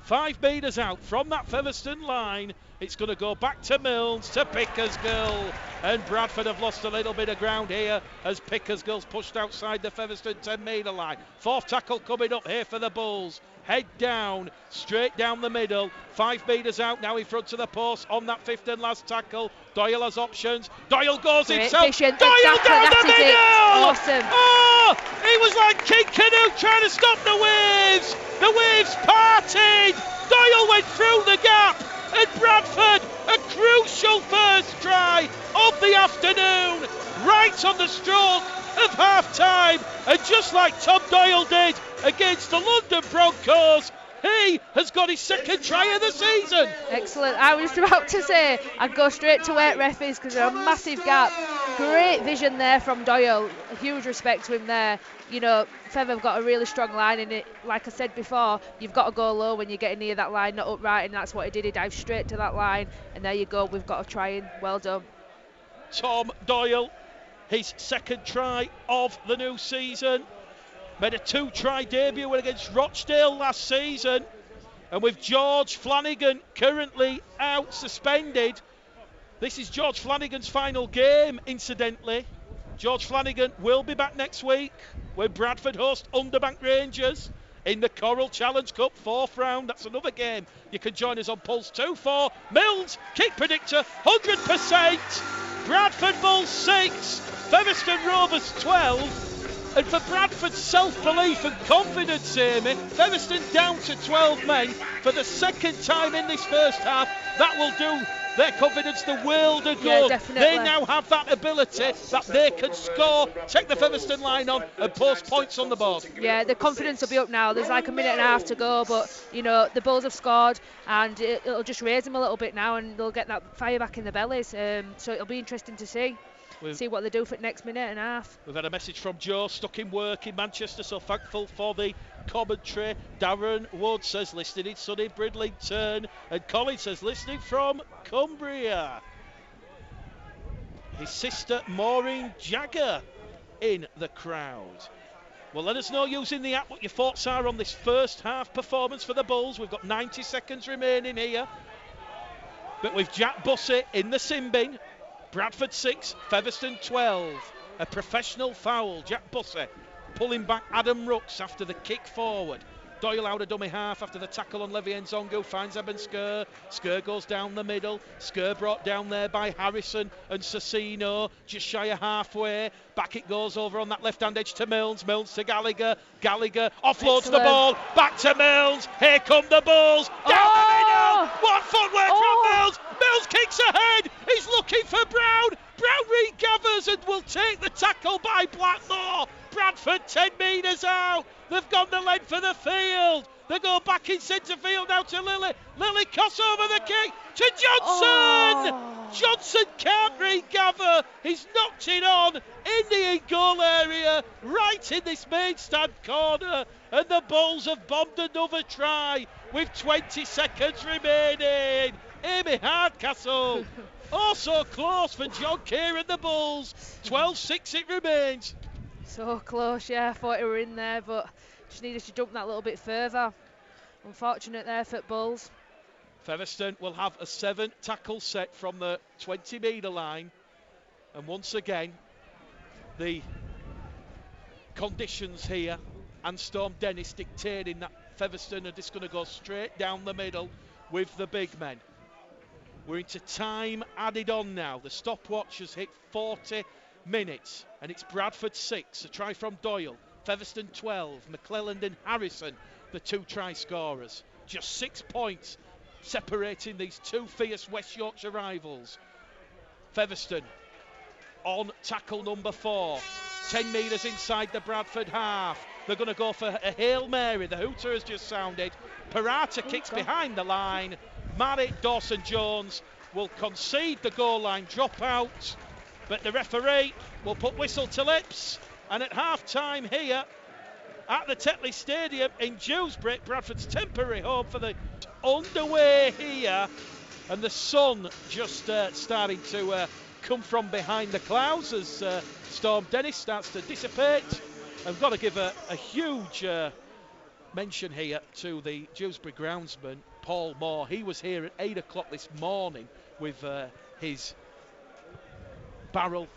5 metres out from that Featherstone line. It's going to go back to Milnes, to Pickersgill. And Bradford have lost a little bit of ground here as Pickersgill's pushed outside the Featherstone 10-metre line. 4th tackle coming up here for the Bulls. Head down, straight down the middle. 5 metres out now in front of the post on that 5th and last tackle. Doyle has options. Doyle goes himself. Doyle down the middle! Awesome. Oh! He was like King Canute trying to stop the waves. The waves parted. Doyle went through the gap. And Bradford, a crucial first try of the afternoon, right on the stroke of half-time. And just like Tom Doyle did against the London Broncos, he has got his 2nd try of the season. Excellent. I was about to say I'd go straight to 8 referees because there's a massive gap. Great vision there from Doyle. A huge respect to him there. Feather have got a really strong line in it. Like I said before, you've got to go low when you're getting near that line, not upright, and that's what he did. He dived straight to that line, and there you go. We've got a try in. Well done. Tom Doyle, his 2nd try of the new season. Made a 2-try debut against Rochdale last season. And with George Flanagan currently out suspended, this is George Flanagan's final game, incidentally. George Flanagan will be back next week when Bradford host Underbank Rangers in the Coral Challenge Cup 4th round. That's another game you can join us on Pulse 2-4. Milnes, kick predictor, 100%. Bradford Bulls 6, Featherstone Rovers 12. And for Bradford's self-belief and confidence, Amy, Featherstone down to 12 men for the 2nd time in this first half. That will do their confidence the world of good. Yeah, definitely. They now have that ability that they can score, take the Featherstone line on and post points on the board. Yeah, the confidence will be up now. There's like a minute and a half to go, but you know the Bulls have scored, and it'll just raise them a little bit now, and they'll get that fire back in their bellies. So it'll be interesting to see what they do for the next minute and a half. We've had a message from Joe, stuck in work in Manchester, so thankful for the commentary. Darren Wood says listening in sunny Bridlington, and Colin says listening from Cumbria. His sister Maureen Jagger in the crowd. Well, let us know using the app what your thoughts are on this first half performance for the Bulls. We've got 90 seconds remaining here, but with Jack Bussey in the sin bin. Bradford 6, Featherstone 12. A professional foul. Jack Bussey pulling back Adam Rooks after the kick forward. Doyle out a dummy half after the tackle on Levi Nzongo, finds Eben Skur. Skur goes down the middle. Skur brought down there by Harrison and Cecino, just shy of halfway. Back it goes over on that left-hand edge to Milnes. Milnes to Gallagher. Gallagher offloads the ball. Back to Milnes. Here come the Bulls. Down the middle. What footwork from Milnes. Milnes kicks ahead. He's looking for Brown. Brown regathers and will take the tackle by Blackmore. Bradford 10 metres out. They've gone the length of the field. They go back in centre field now to Lilly. Lilly cuts over the kick to Johnson. Johnson can't regather. He's knocked it on in the in-goal area, right in this main stand corner. And the Bulls have bombed another try with 20 seconds remaining. Amy Hardcastle. Oh, so close for John Keir and the Bulls. 12-6 it remains. So close, yeah. I thought it were in there, but just needed to jump that little bit further. Unfortunate there for Bulls. Featherstone will have a 7 tackle set from the 20-metre line. And once again, the conditions here and Storm Dennis dictating that Featherstone are just going to go straight down the middle with the big men. We're into time added on now. The stopwatch has hit 40 minutes, and it's Bradford 6, a try from Doyle. Featherstone 12, McClelland and Harrison, the 2 try scorers. Just 6 points separating these 2 fierce West Yorkshire rivals. Featherstone on tackle number 4, 10 metres inside the Bradford half. They're going to go for a Hail Mary. The hooter has just sounded. Parata kicks behind the line. Mary Dawson-Jones will concede the goal line dropout, but the referee will put whistle to lips. And at half-time here at the Tetley Stadium in Dewsbury, Bradford's temporary home for the underway here, and the sun just starting to come from behind the clouds as Storm Dennis starts to dissipate. I've got to give a huge mention here to the Dewsbury groundsman, Paul Moore. He was here at 8 o'clock this morning with his barrel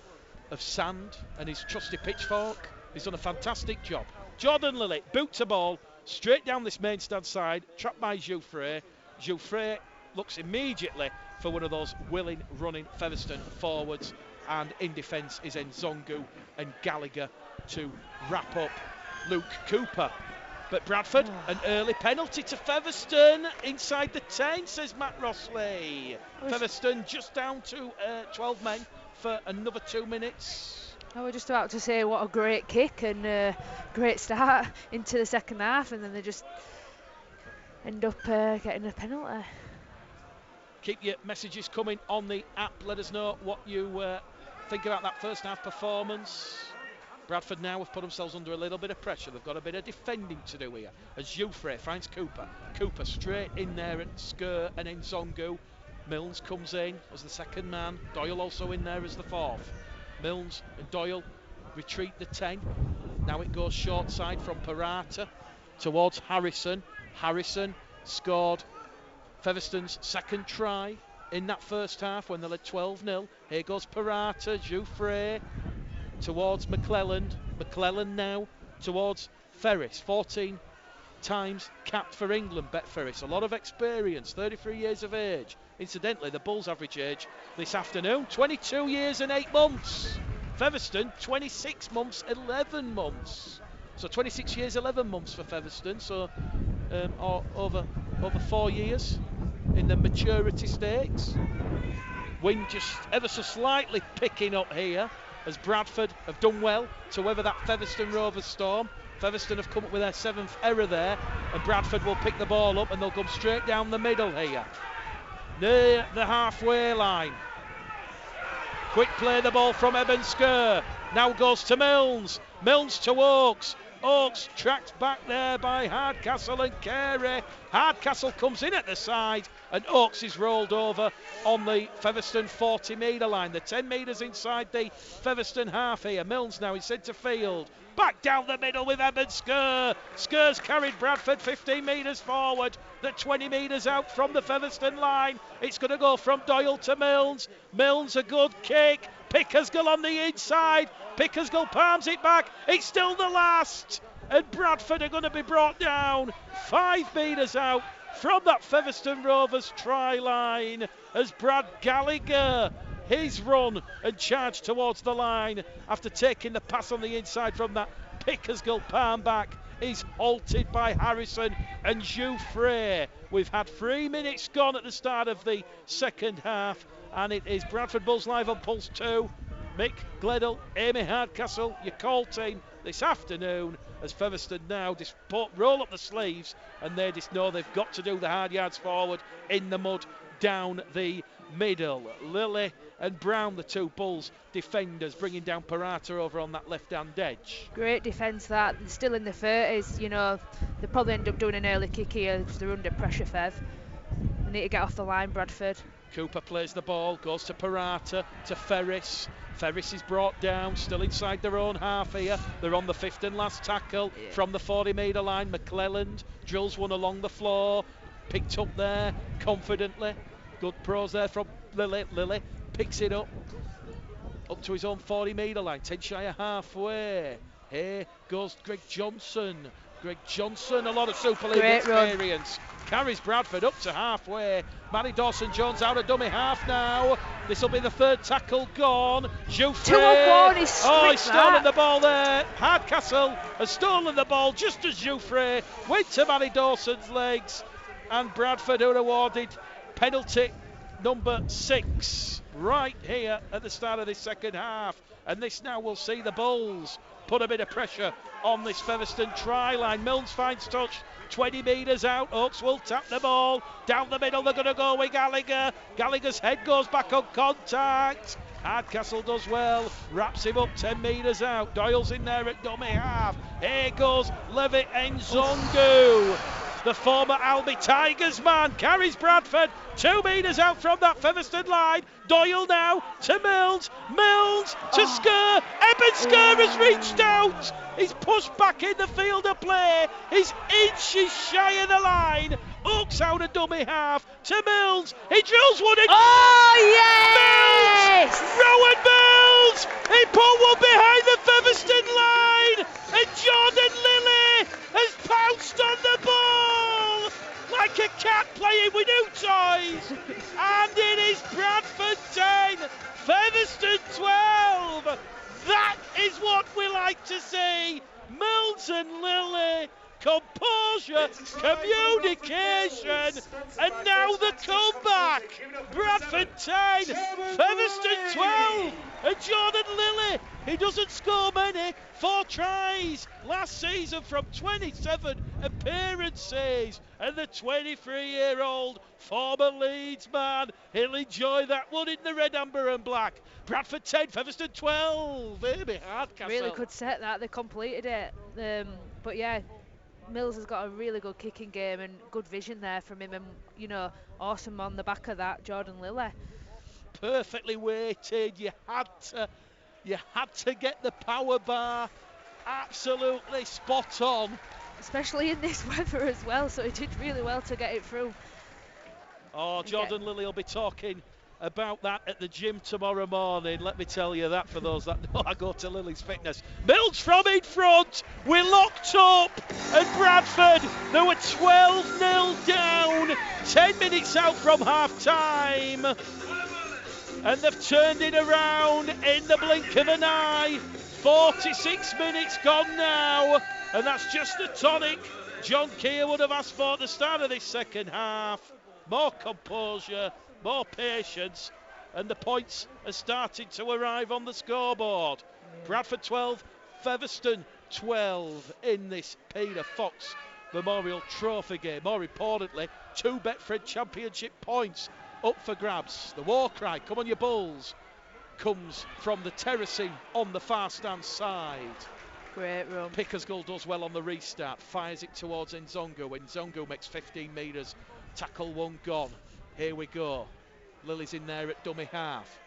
of sand and his trusty pitchfork. He's done a fantastic job. Jordan Lilly, boot to ball, straight down this main stand side, trapped by Jouffre. Jouffre looks immediately for one of those willing, running Featherstone forwards, and in defence is Nzongo and Gallagher to wrap up Luke Cooper. But Bradford, an early penalty to Featherstone inside the 10, says Matt Rossley. Featherstone just down to 12 men for another 2 minutes. I was just about to say what a great kick and great start into the second half, and then they just end up getting a penalty. Keep your messages coming on the app. Let us know what you think about that first half performance. Bradford now have put themselves under a little bit of pressure. They've got a bit of defending to do here as Jouffre finds Cooper. Cooper straight in there at Skur and Nzongo. Milnes comes in as the second man. Doyle also in there as the fourth. Milnes and Doyle retreat the 10. Now it goes short side from Parata towards Harrison. Harrison scored Featherstone's second try in that first half when they led 12-0. Here goes Parata, Jouffre towards McClelland. McClelland now towards Ferris. 14 times capped for England, Bet Ferris. A lot of experience, 33 years of age. Incidentally, the Bulls' average age this afternoon, 22 years and 8 months. Featherstone, 26 months, 11 months. So 26 years, 11 months for Featherstone. So over 4 years. in the maturity stakes. Wind just ever so slightly picking up here as Bradford have done well to weather that Featherstone Rovers storm. Featherstone have come up with their 7th error there, and Bradford will pick the ball up and they'll come straight down the middle here, near the halfway line. Quick play the ball from Eben Skur. Now goes to Milnes. Milnes to Oakes. Oakes tracked back there by Hardcastle and Carey. Hardcastle comes in at the side and Oakes is rolled over on the Featherstone 40 metre line. The 10 metres inside the Featherstone half here. Milnes now in centre field. Back down the middle with Eben Skur. Skur's carried Bradford 15 metres forward. The 20 metres out from the Featherstone line. It's going to go from Doyle to Milnes. Milnes a good kick. Pickersgill on the inside. Pickersgill palms it back. It's still the last. And Bradford are going to be brought down 5 metres out from that Featherstone Rovers try line as Brad Gallagher, he's run and charged towards the line after taking the pass on the inside from that Pickersgill palm back. He's halted by Harrison and Jouffre. We've had 3 minutes gone at the start of the second half, and it is Bradford Bulls live on Pulse 2. Mick Gledhill, Amy Hardcastle, your call team this afternoon as Featherstone now just roll up the sleeves and they just know they've got to do the hard yards forward in the mud down the middle. Lilly and Brown, the 2 Bulls defenders, bringing down Parata over on that left-hand edge. Great defence that. They're still in the 30s, you know. They'll probably end up doing an early kick here because they're under pressure, Fev. They need to get off the line, Bradford. Cooper plays the ball, goes to Parata, to Ferris. Ferris is brought down, still inside their own half here. They're on the 5th and last tackle from the 40 metre line. McClelland drills one along the floor, picked up there confidently. Good pros there from Lilly. Lilly picks it up to his own 40 metre line, 10 shy of halfway. Here goes Greg Johnson. Greg Johnson, a lot of Super League experience. Carries Bradford up to halfway. Matty Dawson-Jones out of dummy half now. This will be the 3rd tackle gone. Jouffre. 2 on 1, he's stolen the ball there. Hardcastle has stolen the ball just as Jouffre went to Matty Dawson's legs. And Bradford are awarded penalty number 6 right here at the start of this second half. And this now will see the Bulls put a bit of pressure on this Featherstone try line. Milnes finds touch, 20 metres out. Oakes will tap the ball down the middle. They're going to go with Gallagher. Gallagher's head goes back on contact. Hardcastle does well, wraps him up 10 metres out. Doyle's in there at dummy half. Here goes Levitt Nzongu. The former Albi Tigers man carries Bradford 2 metres out from that Featherstone line. Doyle now to Milnes. Milnes to Skur. Eben Skur has reached out. He's pushed back in the field of play. He's inches shy of the line. Oakes out of dummy half to Milnes. He drills one in. Oh, yes! Milnes! Rowan Milnes! He put one behind the Featherstone line. And Jordan Lilly has pounced on the ball like a cat playing with new toys. And it is Bradford 10, Featherstone 12. That is what we like to see. Milnes and Lilly, composure, communication, and now the comeback. Bradford 10, Featherstone 12, and Jordan Lilly, he doesn't score many, 4 tries last season from 27 appearances, and the 23-year-old former Leeds man, he'll enjoy that one in the red, amber and black. Bradford 10, Featherstone 12. Maybe Hardcastle. Really good set that, they completed it. But yeah, Mills has got a really good kicking game and good vision there from him, and you know, awesome on the back of that, Jordan Lilly. Perfectly weighted. You had to get the power bar absolutely spot on, especially in this weather as well. So he did really well to get it through. Oh, Jordan Lilly will be talking about that at the gym tomorrow morning. Let me tell you that for those that know I go to Lily's Fitness. Mills from in front. We're locked up. And Bradford, they were 12-0 down. 10 minutes out from half-time. And they've turned it around in the blink of an eye. 46 minutes gone now. And that's just the tonic John Keir would have asked for at the start of this second half. more composure, more patience, and the points are starting to arrive on the scoreboard. Bradford 12, Featherstone 12 in this Peter Fox Memorial Trophy game. More importantly, 2 Betfred Championship points up for grabs. The war cry, come on you Bulls, comes from the terracing on the far stand side. Great run. Pickersgill does well on the restart, fires it towards Nzongo. Nzongo makes 15 metres, tackle one gone. Here we go. Lily's in there at dummy half.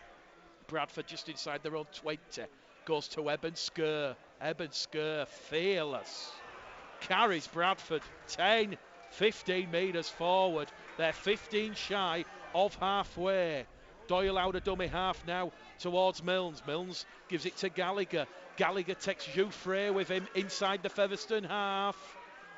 Bradford just inside their own 20. Goes to Eben Skur. Eben Skur, fearless. Carries Bradford 10, 15 metres forward. They're 15 shy of halfway. Doyle out of dummy half now towards Milnes. Milnes gives it to Gallagher. Gallagher takes Jouffre with him inside the Featherstone half.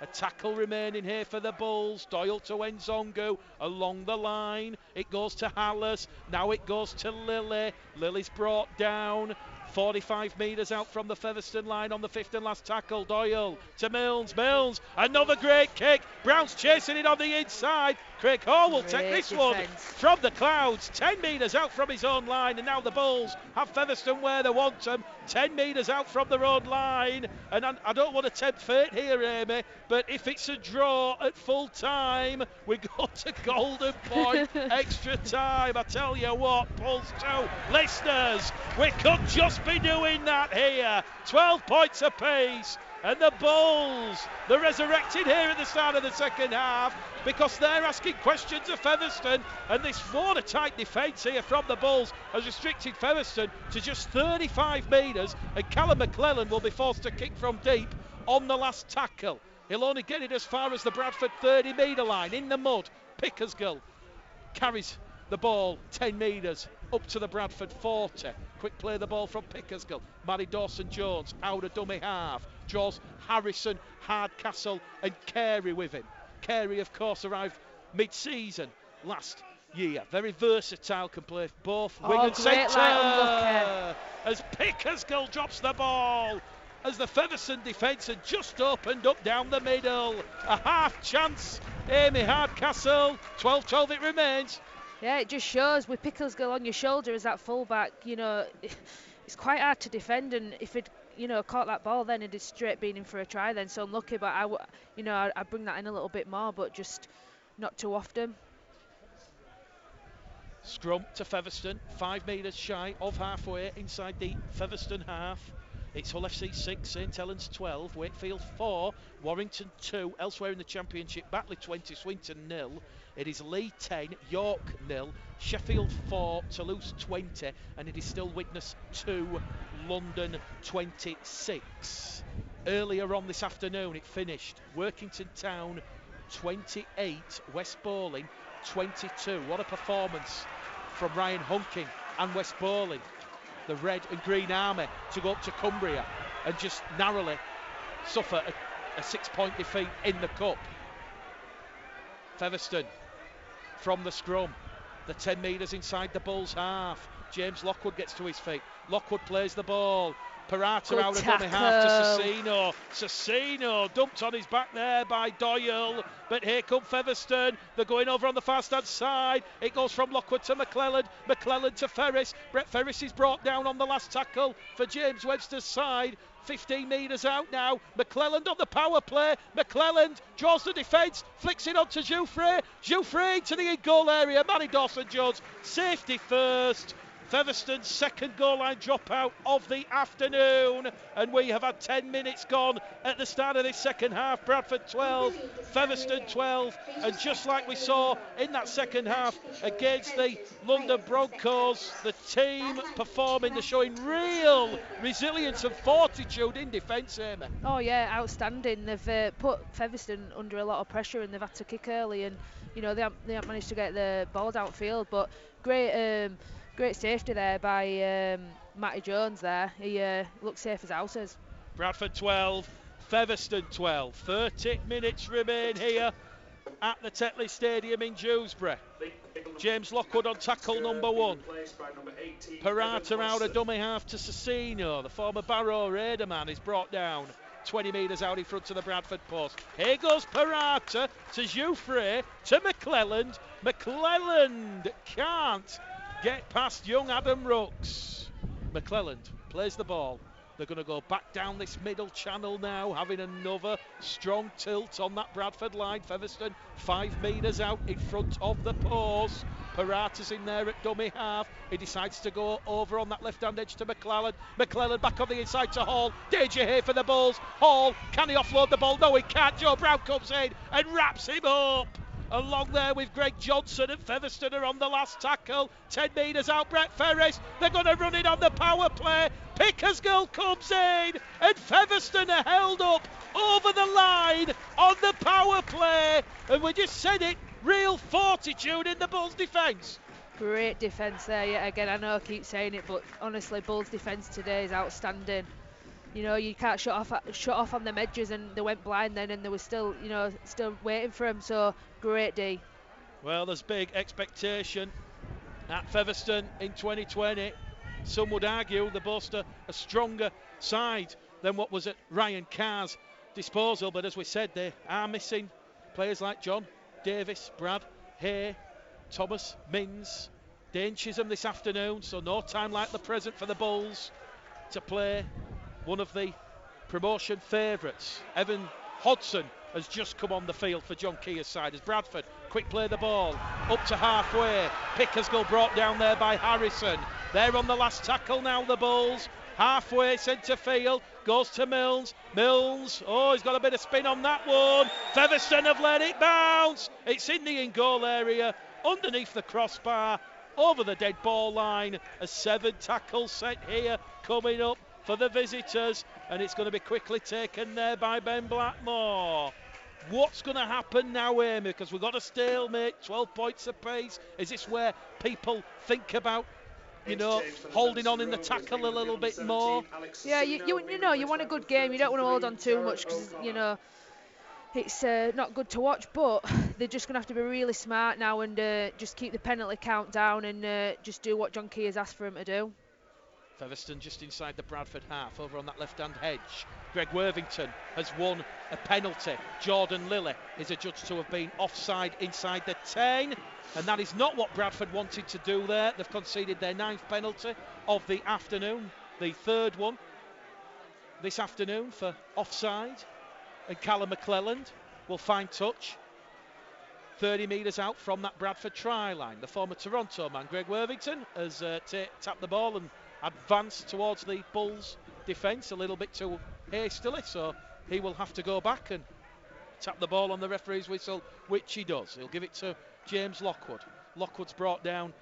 A tackle remaining here for the Bulls. Doyle to Nzongo along the line. It goes to Hallis. Now it goes to Lily. Lily's brought down. 45 metres out from the Featherstone line on the 5th and last tackle. Doyle to Milnes. Milnes, another great kick. Brown's chasing it on the inside. Craig Hall will take this one from the clouds. 10 metres out from his own line, and now the Bulls have Featherstone where they want them. 10 metres out from their own line, and I don't want to tempt fate here, Amy, but if it's a draw at full time, we go to golden point extra time. I tell you what, Bulls 2 listeners, we could just be doing that here. 12 points apiece. And the Bulls, they're resurrected here at the start of the second half because they're asking questions of Featherstone, and this watertight defence here from the Bulls has restricted Featherstone to just 35 metres, and Callum McClellan will be forced to kick from deep on the last tackle. He'll only get it as far as the Bradford 30 metre line in the mud. Pickersgill carries the ball 10 metres up to the Bradford 40. Quick play the ball from Pickersgill. Matty Dawson-Jones out of dummy half. Draws Harrison, Hardcastle and Carey with him. Carey, of course, arrived mid-season last year. Very versatile, can play both wing and centre. As Pickersgill drops the ball, as the Featherstone defence had just opened up down the middle. A half chance, Amy Hardcastle. 12-12 it remains. Yeah, it just shows with Pickersgill on your shoulder as that fullback, you know, it's quite hard to defend, and if it, you know, caught that ball then it'd straight been in for a try then, so unlucky, but I bring that in a little bit more, but just not too often. Scrum to Featherstone, 5 metres shy of halfway inside the Featherstone half. It's Hull FC 6, St Helens 12, Wakefield 4, Warrington 2. Elsewhere in the Championship, Batley 20, Swinton 0. It is Leigh 10, York 0, Sheffield 4, Toulouse 20, and it is still Widnes 2, London 26. Earlier on this afternoon it finished Workington Town 28, West Bowling 22. What a performance from Ryan Hunking and West Bowling. The red and green army to go up to Cumbria and just narrowly suffer a 6-point defeat in the cup. Featherstone from the scrum, the 10 metres inside the Bulls half. James Lockwood gets to his feet. Lockwood plays the ball. Parata out of dummy half to Cecino. Cecino dumped on his back there by Doyle. But here come Featherstone. They're going over on the far stand side. It goes from Lockwood to McClellan. McClellan to Ferris. Brett Ferris is brought down on the last tackle for James Webster's side. 15 metres out now. McClelland on the power play. McClelland draws the defence, flicks it on to Jouffre. Jouffre into the in-goal area. Matty Dawson-Jones, safety first. Featherstone's second goal line dropout of the afternoon, and we have had 10 minutes gone at the start of this second half. Bradford 12, Featherstone 12, and just like we saw in that second half against the London Broncos, the team performing, they're showing real resilience and fortitude in defence, Amy. Oh yeah, outstanding. They've put Featherstone under a lot of pressure and they've had to kick early, and you know they haven't managed to get the ball downfield, but great safety there by Matty Jones there. He looks safe as houses. Bradford 12, Featherstone 12. 30 minutes remain here at the Tetley Stadium in Dewsbury. James Lockwood on tackle number 1. Parata out of dummy half to Cecino. The former Barrow Raider man is brought down. 20 metres out in front of the Bradford post. Here goes Parata to Jouffre to McClelland. McClelland can't get past young Adam Rooks. McClelland plays the ball. They're going to go back down this middle channel now, having another strong tilt on that Bradford line. Featherstone 5 metres out in front of the post. Parata's in there at dummy half. He decides to go over on that left-hand edge to McClelland. McClelland back on the inside to Hall. Danger here for the Bulls. Hall, can he offload the ball? No, he can't. Joe Brown comes in and wraps him up. Along there with Greg Johnson, and Featherstone are on the last tackle. 10 metres out, Brett Ferris. They're going to run it on the power play. Pickersgill comes in, and Featherstone are held up over the line on the power play. And we just said it, real fortitude in the Bulls' defence. Great defence there yet again. I know I keep saying it, but honestly, Bulls' defence today is outstanding. You know, you can't shut off on them edges, and they went blind then, and they were still, you know, still waiting for him. So great D. Well, there's big expectation at Featherstone in 2020. Some would argue they boast a stronger side than what was at Ryan Carr's disposal, but as we said, they are missing players like John Davis, Brad Hay, Thomas Mins, Dane Chisholm this afternoon, so no time like the present for the Bulls to play one of the promotion favourites. Evan Hodson has just come on the field for John Keir's side as Bradford quick play the ball up to halfway. Pickersgill brought down there by Harrison. They're on the last tackle now, the Bulls. Halfway centre field, goes to Milnes. Milnes, oh, he's got a bit of spin on that one. Featherstone have let it bounce. It's in the in-goal area, underneath the crossbar, over the dead ball line. A 7 tackle set here coming up for the visitors, and it's going to be quickly taken there by Ben Blackmore. What's going to happen now, Amy? Because we've got a stalemate, 12 points apiece. Is this where people think about, you know, holding on in the tackle a little bit more? Yeah, you know, you want a good game. You don't want to hold on too much because, you know, it's not good to watch, but they're just going to have to be really smart now and just keep the penalty count down and just do what John Key has asked for him to do. Featherstone just inside the Bradford half, over on that left-hand hedge. Greg Worthington has won a penalty. Jordan Lilly is adjudged to have been offside inside the 10, and that is not what Bradford wanted to do there. They've conceded their 9th penalty of the afternoon, the 3rd one this afternoon for offside. And Callum McClelland will find touch 30 metres out from that Bradford try line. The former Toronto man, Greg Worthington, has tapped the ball and advanced towards the Bulls' defence a little bit too hastily, so he will have to go back and tap the ball on the referee's whistle, which he does. He'll give it to James Lockwood. Lockwood's brought down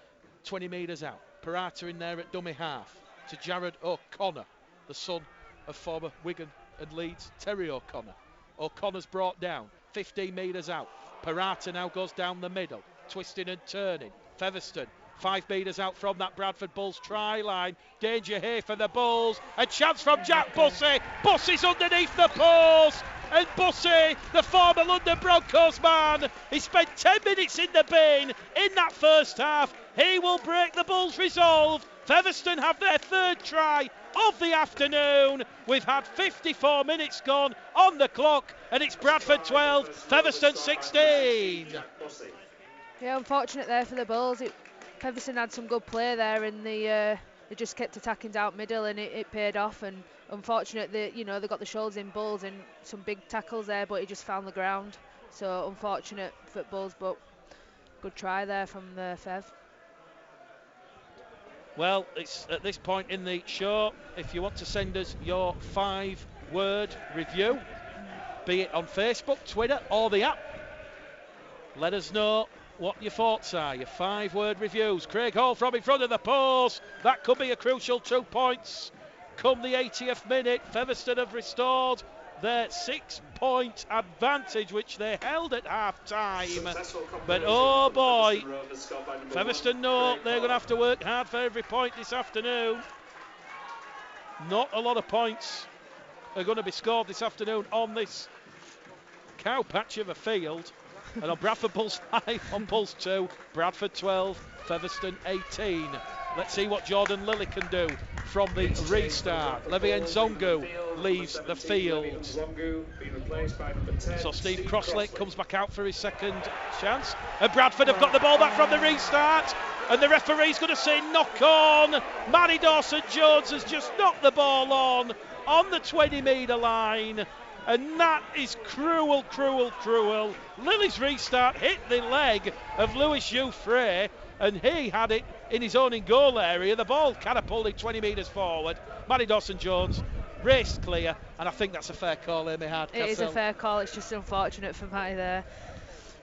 20 metres out. Parata in there at dummy half to Jared O'Connor, the son of former Wigan and Leeds Terry O'Connor. O'Connor's brought down 15 metres out. Parata now goes down the middle, twisting and turning. Featherstone 5 metres out from that Bradford Bulls try line. Danger here for the Bulls. A chance from Jack Bussey. Bussey's underneath the post. And Bussey, the former London Broncos man, he spent 10 minutes in the bin in that first half. He will break the Bulls' resolve. Featherstone have their 3rd try of the afternoon. We've had 54 minutes gone on the clock, and it's Bradford 12, Featherstone 16. Yeah, unfortunate there for the Bulls. Featherstone had some good play there, and they just kept attacking down middle, and it paid off. And unfortunate that, you know, they got the shoulders in Bulls and some big tackles there, but he just found the ground. So unfortunate for Bulls, but good try there from the Fev. Well, it's at this point in the show, if you want to send us your 5-word review, be it on Facebook, Twitter or the app, let us know what your thoughts are, your 5-word reviews. Craig Hall from in front of the post. That could be a crucial 2 points. Come the 80th minute, Featherstone have restored their 6-point advantage, which they held at half-time. But oh boy, Featherstone know they're going to have to work hard for every point this afternoon. Not a lot of points are going to be scored this afternoon on this cow patch of a field. And on Bradford Bulls 5, on Bulls 2, Bradford 12, Featherstone 18. Let's see what Jordan Lilly can do from the restart. Levien Zongu leaves the field. So Steve Crossley comes back out for his second chance. And Bradford have got the ball back from the restart. And the referee's going to say knock on. Matty Dawson-Jones has just knocked the ball on the 20-metre line. And that is cruel, cruel, cruel. Lilly's restart hit the leg of Lewis Frey, and he had it in his own in-goal area. The ball catapulted 20 metres forward. Matty Dawson-Jones raced clear, and I think that's a fair call, Amy Hard. It is a fair call. It's just unfortunate for Matty there.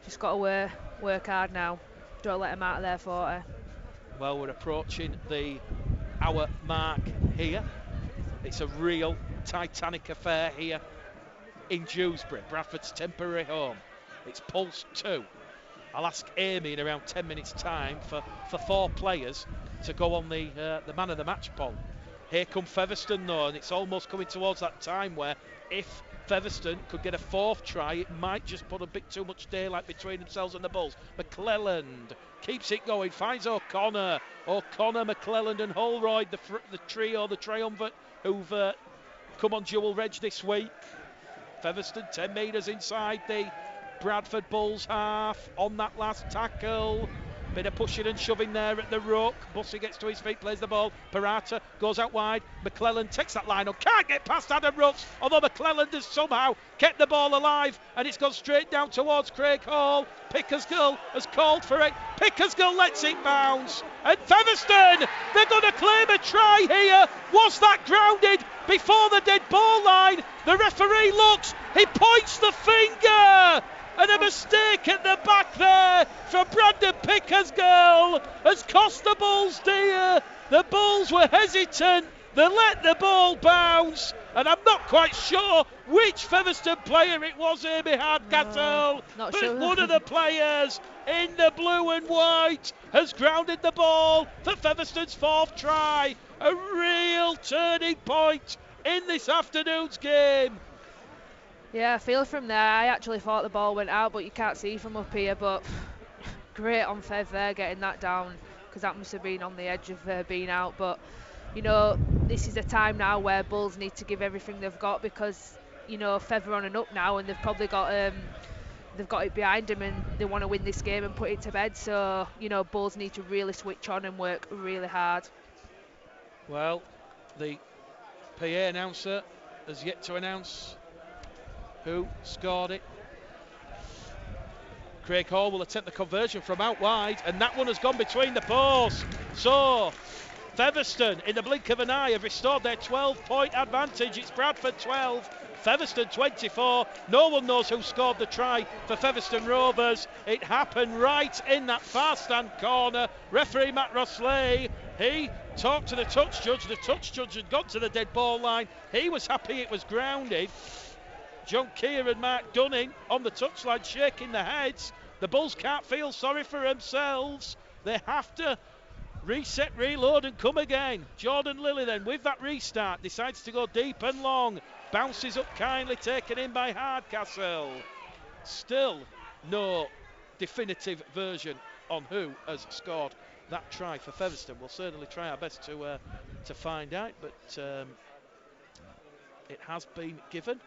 Just got to work hard now. Don't let him out of there 40. Well, we're approaching the hour mark here. It's a real Titanic affair here in Dewsbury, Bradford's temporary home. It's pulse 2. I'll ask Amy in around 10 minutes' time for 4 players to go on the man of the match poll. Here come Featherstone though, and it's almost coming towards that time where if Featherstone could get a 4th try, it might just put a bit too much daylight between themselves and the Bulls. McClelland keeps it going, finds O'Connor, McClelland and Holroyd, the trio, the triumvirate who've come on dual reg this week. Featherstone 10 metres inside the Bradford Bulls half on that last tackle. Bit of pushing and shoving there at the ruck. Bussey gets to his feet, plays the ball. Parata goes out wide. McClelland takes that line on. Can't get past Adam Rooks, although McClelland has somehow kept the ball alive, and it's gone straight down towards Craig Hall. Pickersgill has called for it. Pickersgill lets it bounce. And Featherstone, they're going to claim a try here. Was that grounded before the dead ball line? The referee looks. He points the finger. And a mistake at the back there from Brandon Pickersgill has cost the Bulls dear. The Bulls were hesitant. They let the ball bounce. And I'm not quite sure which Featherstone player it was, Amy Hardcastle. But sure. One of the players in the blue and white has grounded the ball for Featherstone's 4th try. A real turning point in this afternoon's game. Yeah, I feel from there. I actually thought the ball went out, but you can't see from up here. But great on Fev there, getting that down, because that must have been on the edge of being out. But, you know, this is a time now where Bulls need to give everything they've got, because, you know, Fev are on and up now, and they've probably got it behind them, and they want to win this game and put it to bed. So, you know, Bulls need to really switch on and work really hard. Well, the PA announcer has yet to announce who scored it. Craig Hall will attempt the conversion from out wide, and that one has gone between the posts. So Featherstone, in the blink of an eye, have restored their 12-point advantage. It's Bradford 12, Featherstone 24. No one knows who scored the try for Featherstone Rovers. It happened right in that far stand corner. Referee Matt Rossley, he talked to the touch judge. The touch judge had gone to the dead ball line. He was happy it was grounded. John Keir and Mark Dunning on the touchline shaking their heads. The Bulls can't feel sorry for themselves. They have to reset, reload and come again. Jordan Lilly then with that restart decides to go deep and long. Bounces up kindly, taken in by Hardcastle. Still no definitive version on who has scored that try for Featherstone. We'll certainly try our best to find out, but it has been given.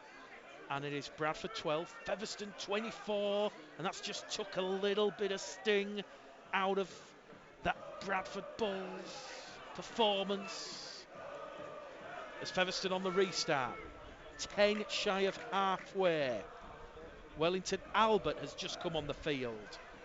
And it is Bradford 12, Featherstone 24, and that's just took a little bit of sting out of that Bradford Bulls performance. As Featherstone on the restart, 10 shy of halfway. Wellington Albert has just come on the field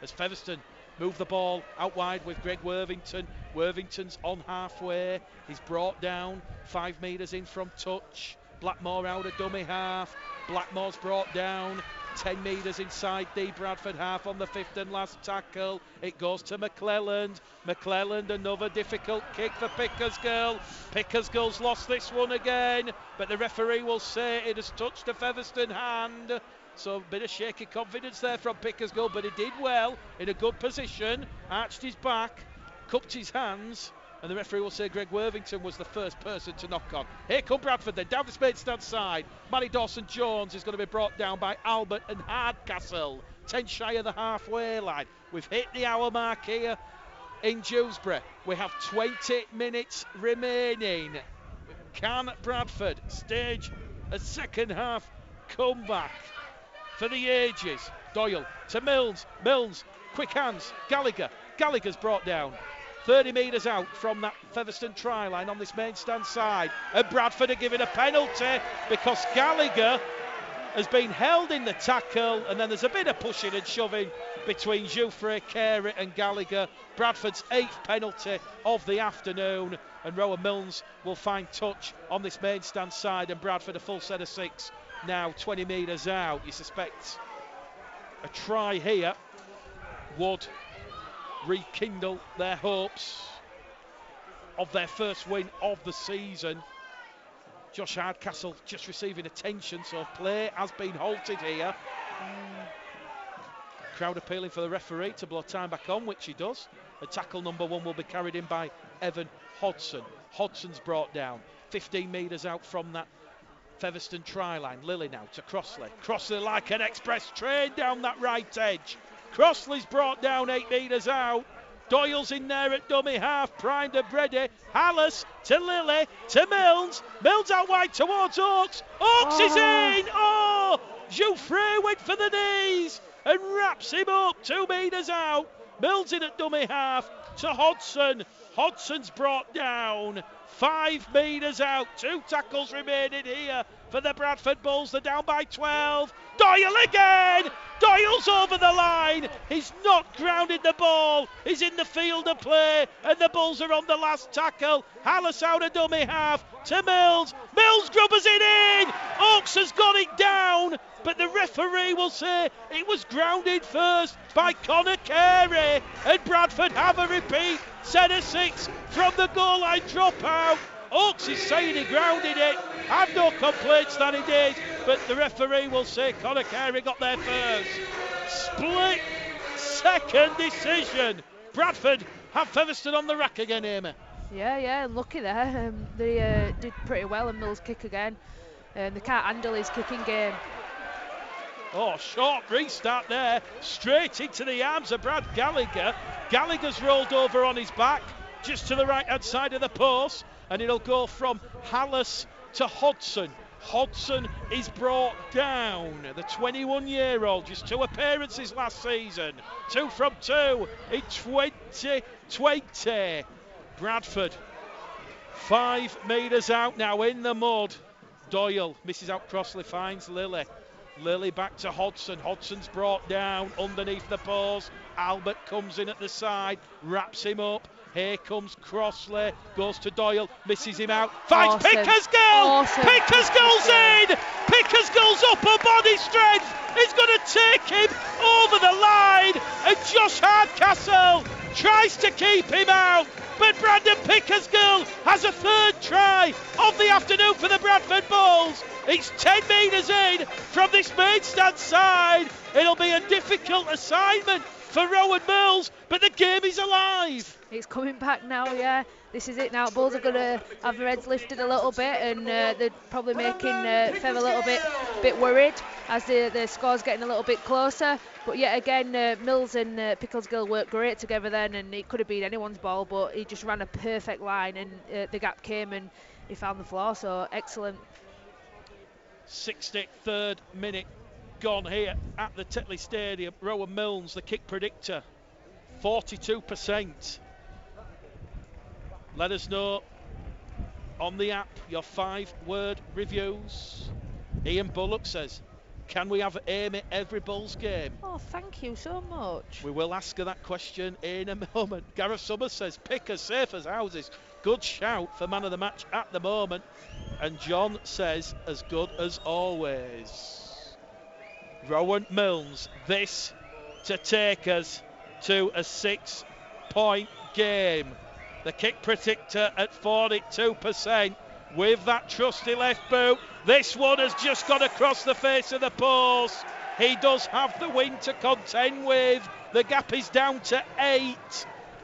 as Featherstone move the ball out wide with Greg Worthington. Worthington's on halfway. He's brought down 5 metres in from touch. Blackmore out of dummy half. Blackmore's brought down 10 metres inside the Bradford half on the 5th and last tackle. It goes to McClelland. McClelland, another difficult kick for Pickersgill. Pickersgill's lost this one again, but the referee will say it has touched a Featherstone hand. So a bit of shaky confidence there from Pickersgill, but he did well in a good position. Arched his back, cupped his hands, and the referee will say Greg Worthington was the first person to knock on. Here come Bradford then, down the Spadestad side. Matty Dawson-Jones is going to be brought down by Albert and Hardcastle. 10 shy of the halfway line. We've hit the hour mark here. in Dewsbury. We have 20 minutes remaining. Can Bradford stage a second half comeback for the ages? Doyle to Mills. Mills, quick hands. Gallagher's brought down. 30 metres out from that Featherstone try line on this main stand side. And Bradford are giving a penalty because Gallagher has been held in the tackle, and then there's a bit of pushing and shoving between Jouffre, Carey and Gallagher. Bradford's 8th penalty of the afternoon, and Rowan Milnes will find touch on this main stand side, and Bradford a full set of 6 now 20 metres out. You suspect a try here would rekindle their hopes of their first win of the season. Josh Hardcastle just receiving attention, so play has been halted here. Crowd appealing for the referee to blow time back on, which he does. And tackle number 1 will be carried in by Evan Hodson. Hodson's brought down 15 metres out from that Featherstone try line. Lilly now to Crossley. Crossley like an express train down that right edge. Crossley's brought down 8 metres out. Doyle's in there at dummy half, primed and ready. Hallis to Lilly to Mills. Mills out wide towards Oakes. Oakes is in! Oh! Jouffre went for the knees and wraps him up 2 metres out. Mills in at dummy half to Hodson. Hodson's brought down 5 metres out. 2 tackles remaining here for the Bradford Bulls. They're down by 12. Doyle again! Doyle's over the line. He's not grounded the ball. He's in the field of play, and the Bulls are on the last tackle. Hallis out of dummy half to Mills. Mills grubbers it in. Oakes has got it down, but the referee will say it was grounded first by Conor Carey, and Bradford have a repeat set of 6 from the goal line dropout. Oakes is saying he grounded it. I've no complaints that he did, but the referee will say Conor Carey got there first. Split second decision. Bradford have Featherstone on the rack again, Amy. Yeah, lucky there. They did pretty well, and Mills kick again. They can't handle his kicking game. Oh, short restart there. Straight into the arms of Brad Gallagher. Gallagher's rolled over on his back, just to the right-hand side of the post, and it'll go from Hallis to Hodson. Hodson is brought down. The 21-year-old, just 2 appearances last season. 2 from 2 in 2020. Bradford 5 metres out now in the mud. Doyle misses out. Crossley finds Lilly. Lilly back to Hodson. Hodson's brought down underneath the post. Albert comes in at the side, wraps him up. Here comes Crossley, goes to Doyle, misses him out, finds awesome. Pickersgill! Awesome. Pickersgill's in! Pickersgill's upper body strength is going to take him over the line, and Josh Hardcastle tries to keep him out, but Brandon Pickersgill has a 3rd try of the afternoon for the Bradford Bulls. It's 10 metres in from this main stand side. It'll be a difficult assignment for Rowan Mills, but the game is alive. It's coming back now, yeah. This is it now. Bulls are going to have their heads lifted a little bit, and they're probably making Fev a little bit worried as the score's getting a little bit closer. But yet again, Mills and Pickersgill worked great together then, and it could have been anyone's ball, but he just ran a perfect line, and the gap came and he found the floor, so excellent. 63rd minute gone here at the Tetley Stadium. Rowan Milnes, the kick predictor, 42%. Let us know on the app your 5-word reviews. Ian Bullock says, can we have Amy every Bulls game? Oh, thank you so much. We will ask her that question in a moment. Gareth Summers says, pick as safe as houses. Good shout for man of the match at the moment. And John says, as good as always. Rowan Milnes, this to take us to a 6-point game. The kick predictor at 42% with that trusty left boot. This one has just got across the face of the post. He does have the wind to contend with. The gap is down to 8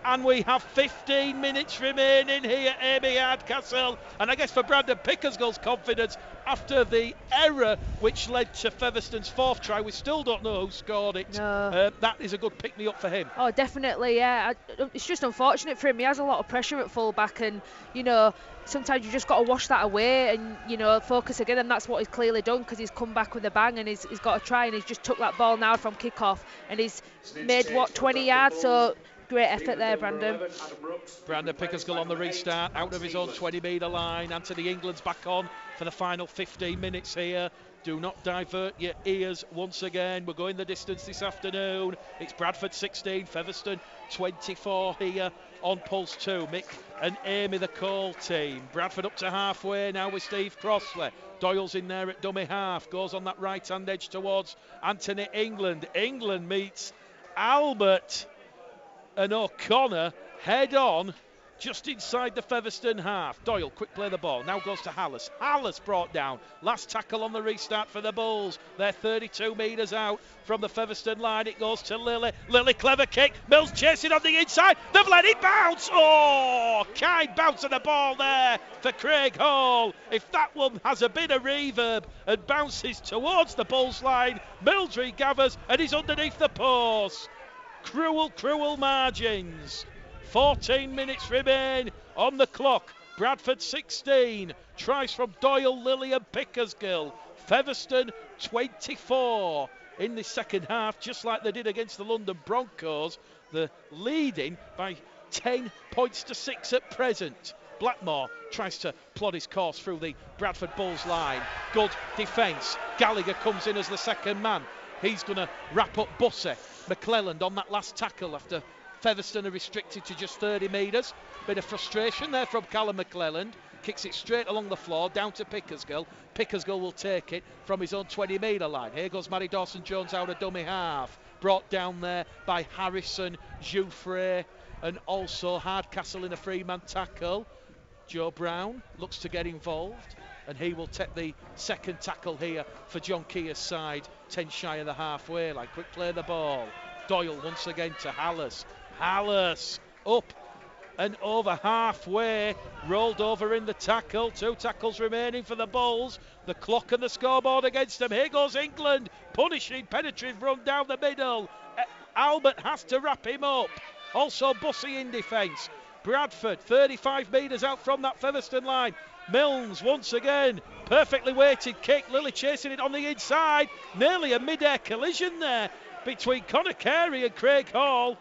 And we have 15 minutes remaining here at Amy Hardcastle. And I guess for Brandon Pickersgill's confidence, after the error which led to Featherstone's 4th try, we still don't know who scored it. No. That is a good pick-me-up for him. Oh, definitely, yeah. It's just unfortunate for him. He has a lot of pressure at full-back, and, you know, sometimes you just got to wash that away and, you know, focus again, and that's what he's clearly done, because he's come back with a bang and he's got a try, and he's just took that ball now from kick-off, and he's made, 20 yards, so great effort there, Brandon. Brandon Pickersgill on the restart, out of his own 20-metre line. Anthony England's back on for the final 15 minutes here. Do not divert your ears once again. We're going the distance this afternoon. It's Bradford 16, Featherstone 24 here on Pulse 2. Mick and Amy, the call team. Bradford up to halfway now with Steve Crossley. Doyle's in there at dummy half. Goes on that right-hand edge towards Anthony England. England meets Albert and O'Connor head on just inside the Featherstone half. Doyle, quick play the ball, now goes to Hallis. Hallis brought down, last tackle on the restart for the Bulls. They're 32 metres out from the Featherstone line. It goes to Lily. Lily, clever kick. Mills chasing on the inside. They've let it bounce. Oh, kind bounce of the ball there for Craig Hall. If that one has a bit of reverb and bounces towards the Bulls line, Mills regathers and he's underneath the post. Cruel, cruel margins. 14 minutes remain on the clock. Bradford 16. Tries from Doyle, Lilly and Pickersgill. Featherstone 24 in the second half, just like they did against the London Broncos. They're leading by 10 points to 6 at present. Blackmore tries to plod his course through the Bradford Bulls line. Good defence. Gallagher comes in as the second man. He's going to wrap up Bussey. McClelland on that last tackle after Featherstone are restricted to just 30 metres. Bit of frustration there from Callum McClelland. Kicks it straight along the floor, down to Pickersgill. Pickersgill will take it from his own 20-metre line. Here goes Matty Dawson-Jones out of dummy half. Brought down there by Harrison, Jouffre, and also Hardcastle in a free-man tackle. Joe Brown looks to get involved, and he will take the second tackle here for John Keir's side, 10 shy of the halfway line. Quick play the ball. Doyle once again to Hallis. Hallis up and over halfway, rolled over in the tackle. 2 tackles remaining for the Bulls. The clock and the scoreboard against them. Here goes England, punishing, penetrative run down the middle. Albert has to wrap him up. Also Bussey in defence. Bradford 35 metres out from that Featherstone line. Milnes once again, perfectly weighted kick. Lily chasing it on the inside. Nearly a mid-air collision there between Conor Carey and Craig Hall.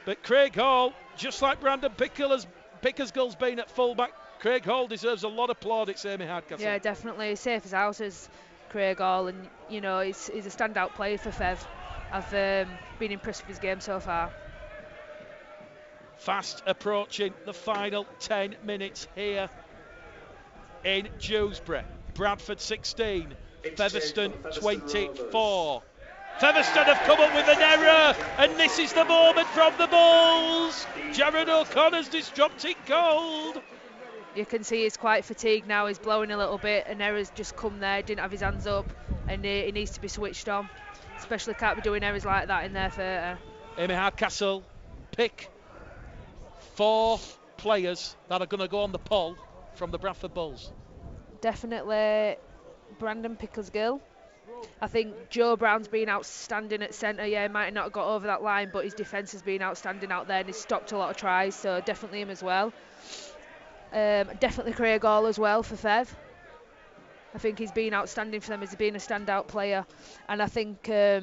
But Craig Hall, just like Brandon Pickersgill's been at fullback, Craig Hall deserves a lot of plaudits, Amy Hardcastle. Yeah, definitely. Safe as houses, Craig Hall, and, you know, he's a standout player for Fev. I've been impressed with his game so far. Fast approaching the final 10 minutes here in Dewsbury. Bradford 16, Featherstone 24. Featherstone have come up with an error, and this is the moment from the Bulls. Jared O'Connor's disrupting cold. You can see he's quite fatigued now. He's blowing a little bit. An error's just come there. Didn't have his hands up, and he needs to be switched on. Especially can't be doing errors like that in their 30. Amy Hardcastle, pick 4 players that are going to go on the poll from the Bradford Bulls. Definitely Brandon Pickersgill. I think Joe Brown's been outstanding at centre. Yeah, he might not have got over that line, but his defence has been outstanding out there, and he's stopped a lot of tries, so definitely him as well. Definitely Craig Hall as well for Fev. I think he's been outstanding for them. He's been a standout player, and I think I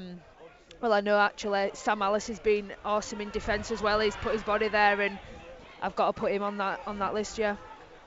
know actually Sam Ellis has been awesome in defence as well. He's put his body there, and I've got to put him on that list. Yeah.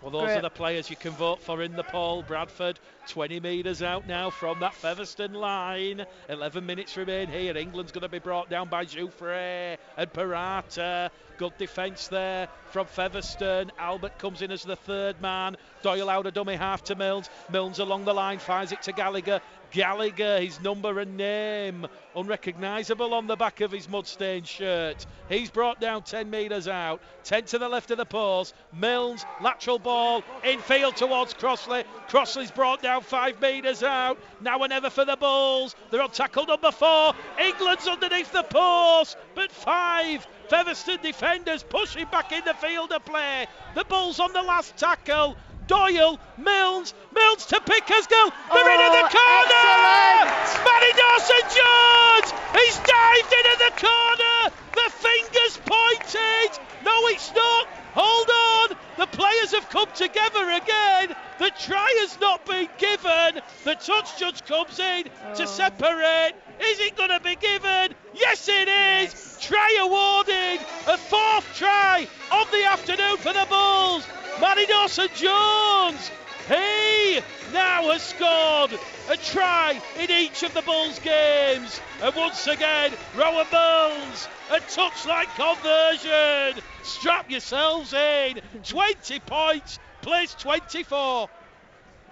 Well, those are the players you can vote for in the poll. Bradford 20 metres out now from that Featherstone line. 11 minutes remain here. England's going to be brought down by Jouffre and Parata. Good defence there from Featherstone. Albert comes in as the third man. Doyle out of dummy half to Milnes. Milnes along the line, fires it to Gallagher. Gallagher, his number and name unrecognisable on the back of his mud-stained shirt. He's brought down 10 metres out, 10 to the left of the post. Milnes, lateral ball, infield towards Crossley. Crossley's brought down 5 metres out. Now or never for the Bulls. They're on tackle number 4. England's underneath the post, but 5 Featherstone defenders pushing back in the field of play. The Bulls on the last tackle. Doyle, Milnes to Pickersgill. They're in at the corner. Excellent. Matty Dawson-Jones. He's dived in at the corner. The fingers pointed. No, it's not. Hold on. The players have come together again. The try has not been given. The touch judge comes in to separate. Is it going to be given? Yes, it is. Yes. Try awarded. A 4th try of the afternoon for the Bulls. Matty Dawson-Jones, he now has scored a try in each of the Bulls games. And once again, Rowan Milnes, a touchline conversion. Strap yourselves in. 20 points, place 24.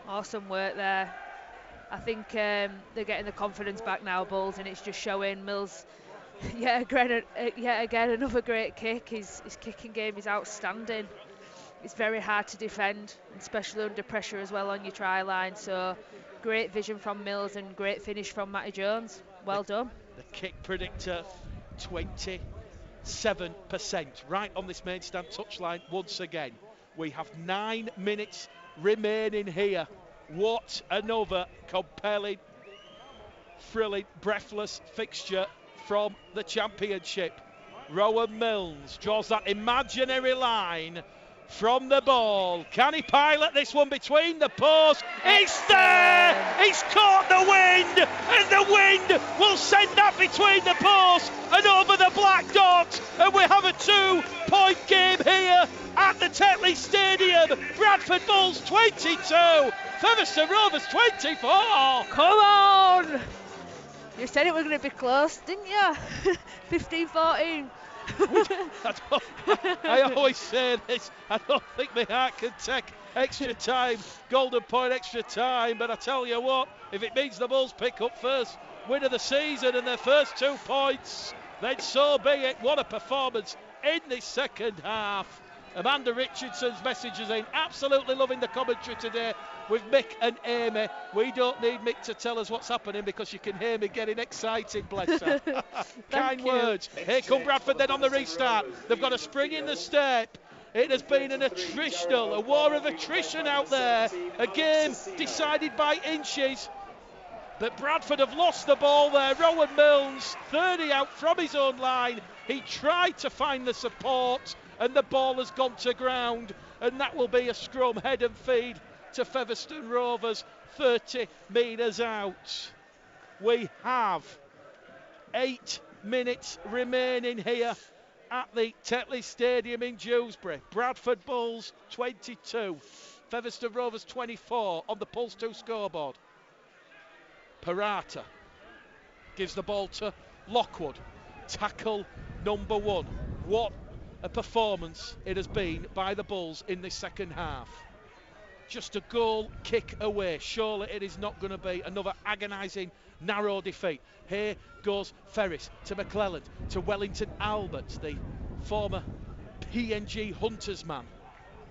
Awesome work there. I think they're getting the confidence back now, Bulls, and it's just showing. Mills, yet again, another great kick. His kicking game is outstanding. It's very hard to defend, especially under pressure as well on your try line. So great vision from Mills and great finish from Matty Jones. Well done. The kick predictor, 27%, right on this main stand touchline once again. We have 9 minutes remaining here. What another compelling, thrilling, breathless fixture from the championship. Rowan Milnes draws that imaginary line from the ball. Can he pilot this one between the posts? It's there! He's caught the wind, and the wind will send that between the posts and over the black dot, and we have a 2-point game here at the Tetley Stadium. Bradford Bulls 22, Featherstone Rovers 24. Come on! You said it was going to be close, didn't you? 15-14. I always say this, I don't think my heart can take extra time, golden point extra time, but I tell you what, if it means the Bulls pick up first win of the season and their first 2 points, then so be it. What a performance in this second half. Amanda Richardson's messages in, absolutely loving the commentary today with Mick and Amy. We don't need Mick to tell us what's happening because you can hear me getting excited, bless her. Kind words. Here come Bradford then on the restart. They've got a spring in the step. It has been an attritional, a war of attrition out there. A game decided by inches. But Bradford have lost the ball there. Rowan Milnes, 30 out from his own line. He tried to find the support and the ball has gone to ground, and that will be a scrum head and feed to Featherstone Rovers, 30 metres out. We have 8 minutes remaining here at the Tetley Stadium in Dewsbury. Bradford Bulls 22, Featherstone Rovers 24 on the Pulse 2 scoreboard. Parata gives the ball to Lockwood. Tackle number 1. What a performance it has been by the Bulls in this second half. Just a goal kick away. Surely it is not going to be another agonising, narrow defeat. Here goes Ferris to McClelland, to Wellington Albert, the former PNG Hunters man.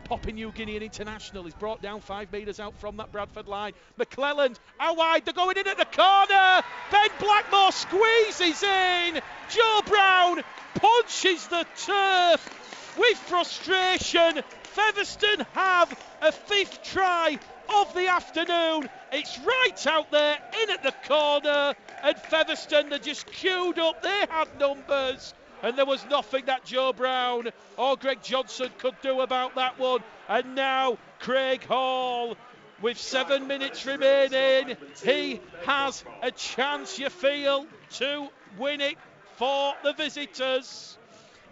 Papua New Guinean international is brought down 5 metres out from that Bradford line. McClelland, how wide? They're going in at the corner. Ben Blackmore squeezes in. Joe Brown punches the turf with frustration. Featherstone have a 5th try of the afternoon. It's right out there, in at the corner, and Featherstone, they're just queued up. They had numbers, and there was nothing that Joe Brown or Greg Johnson could do about that one. And now Craig Hall, with 7 minutes remaining, he has a chance, you feel, to win it for the visitors.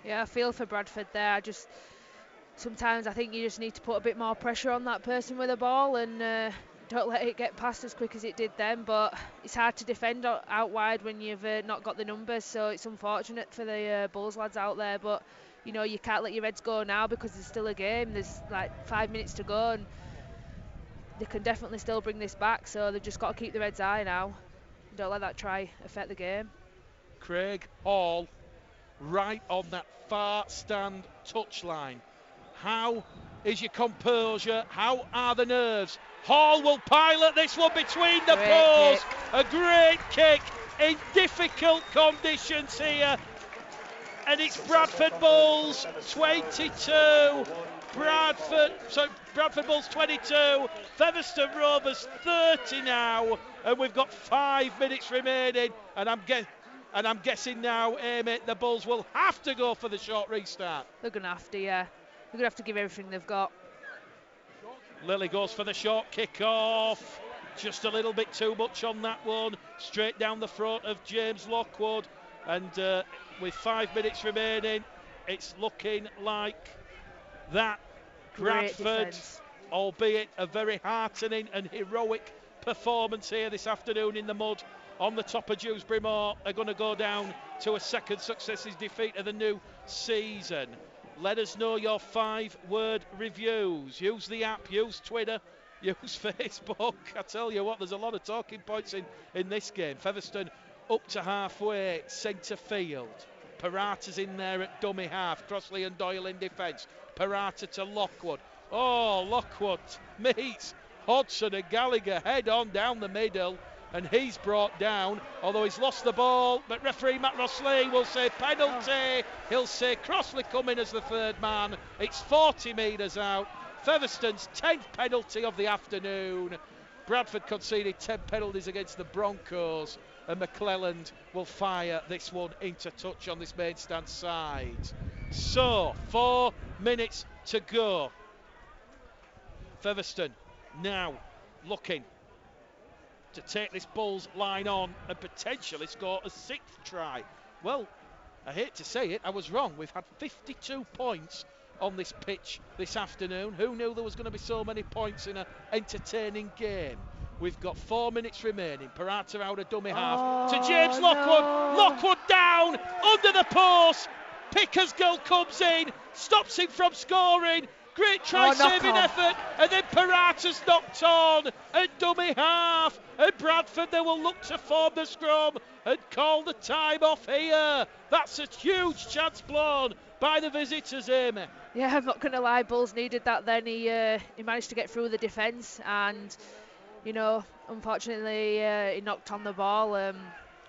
Yeah, I feel for Bradford there. Sometimes I think you just need to put a bit more pressure on that person with the ball and don't let it get past as quick as it did then. But it's hard to defend out wide when you've not got the numbers, so it's unfortunate for the Bulls lads out there. But you know, you can't let your heads go now because there's still a game. There's like 5 minutes to go, and they can definitely still bring this back, so they've just got to keep their heads high now. Don't let that try affect the game. Craig Hall right on that far stand touchline. How is your composure? How are the nerves? Hall will pilot this one between the paws. A great kick in difficult conditions here. And it's Bradford Bulls 22. Bradford Bulls 22. Featherstone Rovers 30 now. And we've got 5 minutes remaining. And I'm guessing now, Amy, the Bulls will have to go for the short restart. They're going to have to, yeah. They're going to have to give everything they've got. Lily goes for the short kick-off. Just a little bit too much on that one. Straight down the throat of James Lockwood. And with 5 minutes remaining, it's looking like that Bradford, albeit a very heartening and heroic performance here this afternoon in the mud on the top of Dewsbury Moor, are going to go down to a second successive defeat of the new season. Let us know your 5-word reviews. Use the app, use Twitter, use Facebook. I tell you what, there's a lot of talking points in this game. Featherstone up to halfway, centre field. Parata's in there at dummy half. Crossley and Doyle in defence. Parata to Lockwood. Oh, Lockwood meets Hodgson and Gallagher head on down the middle. And he's brought down, although he's lost the ball. But referee Matt Rossley will say penalty. He'll say Crossley coming as the third man. It's 40 metres out. Featherstone's 10th penalty of the afternoon. Bradford conceded 10 penalties against the Broncos. And McClelland will fire this one into touch on this main stand side. So, 4 minutes to go. Featherstone now looking to take this Bulls line on and potentially score a 6th try. Well, I hate to say it, I was wrong. We've had 52 points on this pitch this afternoon. Who knew there was going to be so many points in an entertaining game? We've got 4 minutes remaining. Parata out of dummy half to James Lockwood. No. Lockwood down under the post. Pickersgill comes in, stops him from scoring. Great try-saving effort, and then Parata's knocked on at dummy half. And Bradford, they will look to form the scrum and call the time off here. That's a huge chance blown by the visitors, Amy. Yeah, I'm not going to lie, Bulls needed that then. He managed to get through the defence and, you know, unfortunately he knocked on the ball.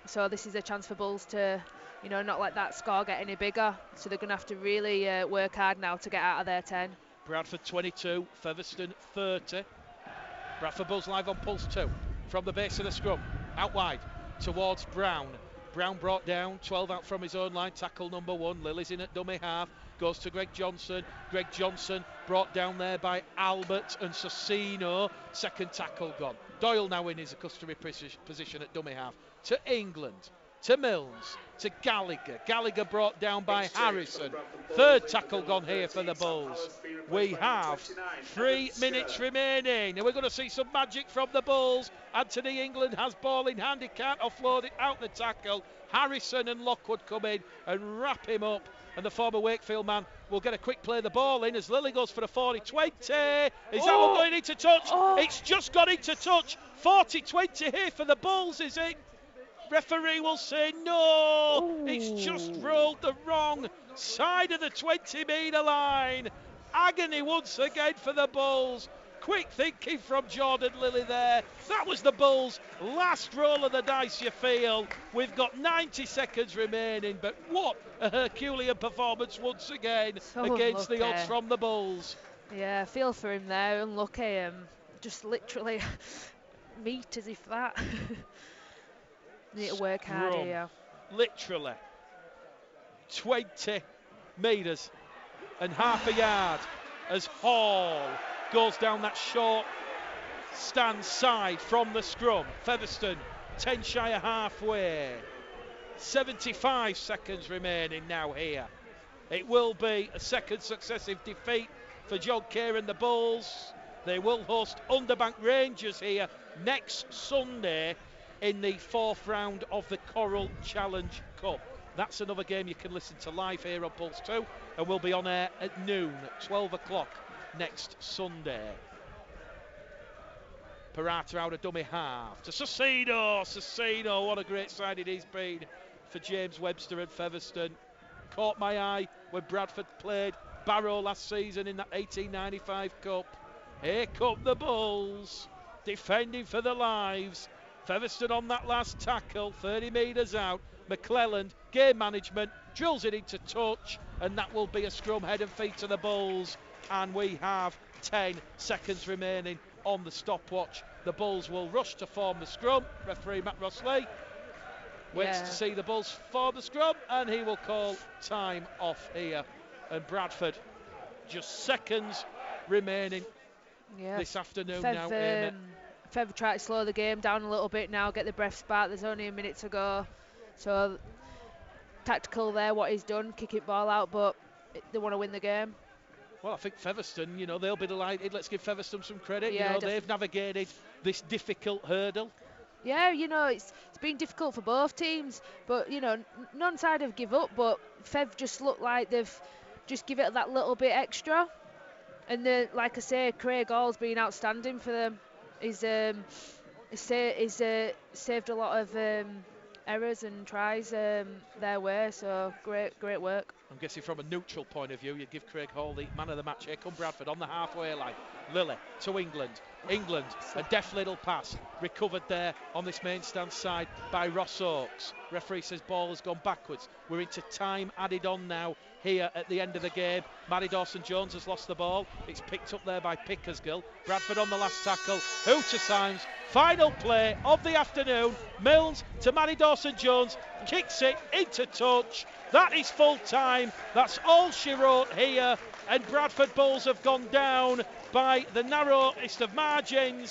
So this is a chance for Bulls to, you know, not let that score get any bigger. So they're going to have to really work hard now to get out of their 10. Bradford 22, Featherstone 30. Bradford Bulls live on Pulse 2 from the base of the scrum. Out wide towards Brown. Brown brought down, 12 out from his own line, tackle number 1. Lily's in at dummy half, goes to Greg Johnson. Greg Johnson brought down there by Albert and Socino. Second tackle gone. Doyle now in his customary position at dummy half. To England, to Milnes, to Gallagher. Gallagher brought down by Harrison. Third tackle gone here for the Bulls. We have 3 minutes remaining, and we're going to see some magic from the Bulls. Anthony England has ball in hand. He can't offload it out the tackle. Harrison and Lockwood come in and wrap him up, and the former Wakefield man will get a quick play the ball in as Lily goes for a 40-20. Is that one going into touch? It's just got into touch. 40-20 here for the Bulls, is it? Referee will say no. It's just rolled the wrong side of the 20-metre line. Agony once again for the Bulls. Quick thinking from Jordan Lilly there. That was the Bulls' last roll of the dice, you feel. We've got 90 seconds remaining, but what a Herculean performance once again against the odds from the Bulls. Yeah, I feel for him there. Unlucky. Just literally meat as if that. Need to work hard here. Literally 20 metres and half a yard as Hall goes down that short stand side from the scrum. Featherstone 10 shy of halfway. 75 seconds remaining now here. It will be a second successive defeat for John Kerr and the Bulls. They will host Underbank Rangers here next Sunday in the 4th round of the Coral Challenge Cup. That's another game you can listen to live here on Pulse 2, and we'll be on air at noon, 12 o'clock next Sunday. Parata out of dummy half to Cicino, what a great signing he's been for James Webster and Featherstone. Caught my eye when Bradford played Barrow last season in that 1895 Cup. Here come the Bulls, defending for their lives. Featherstone on that last tackle, 30 metres out. McClelland, game management, drills it into touch, and that will be a scrum head and feet to the Bulls. And we have 10 seconds remaining on the stopwatch. The Bulls will rush to form the scrum. Referee Matt Rossley waits to see the Bulls form the scrum, and he will call time off here. And Bradford, just seconds remaining this afternoon now, Amy. Fev tried to slow the game down a little bit now, get the breaths back. There's only a minute to go. So tactical there, what he's done, kicking ball out, but they want to win the game. Well, I think Featherstone, they'll be delighted. Let's give Featherstone some credit. Yeah, they've navigated this difficult hurdle. Yeah, it's been difficult for both teams, but none side have give up, but Fev just looked like they've just give it that little bit extra. And like I say, Craig Hall's been outstanding for them. He's saved a lot of errors and tries their way, so great work. I'm guessing from a neutral point of view, you'd give Craig Hall the man of the match. Here come Bradford on the halfway line. Lilly to England, a deft little pass, recovered there on this main stand side by Ross Oakes. Referee says ball has gone backwards. We're into time added on now here at the end of the game. Maddie Dawson-Jones has lost the ball. It's picked up there by Pickersgill. Bradford on the last tackle. Hooter times. Final play of the afternoon. Milnes to Maddie Dawson-Jones. Kicks it into touch. That is full time. That's all she wrote here. And Bradford Bulls have gone down by the narrowest of margins.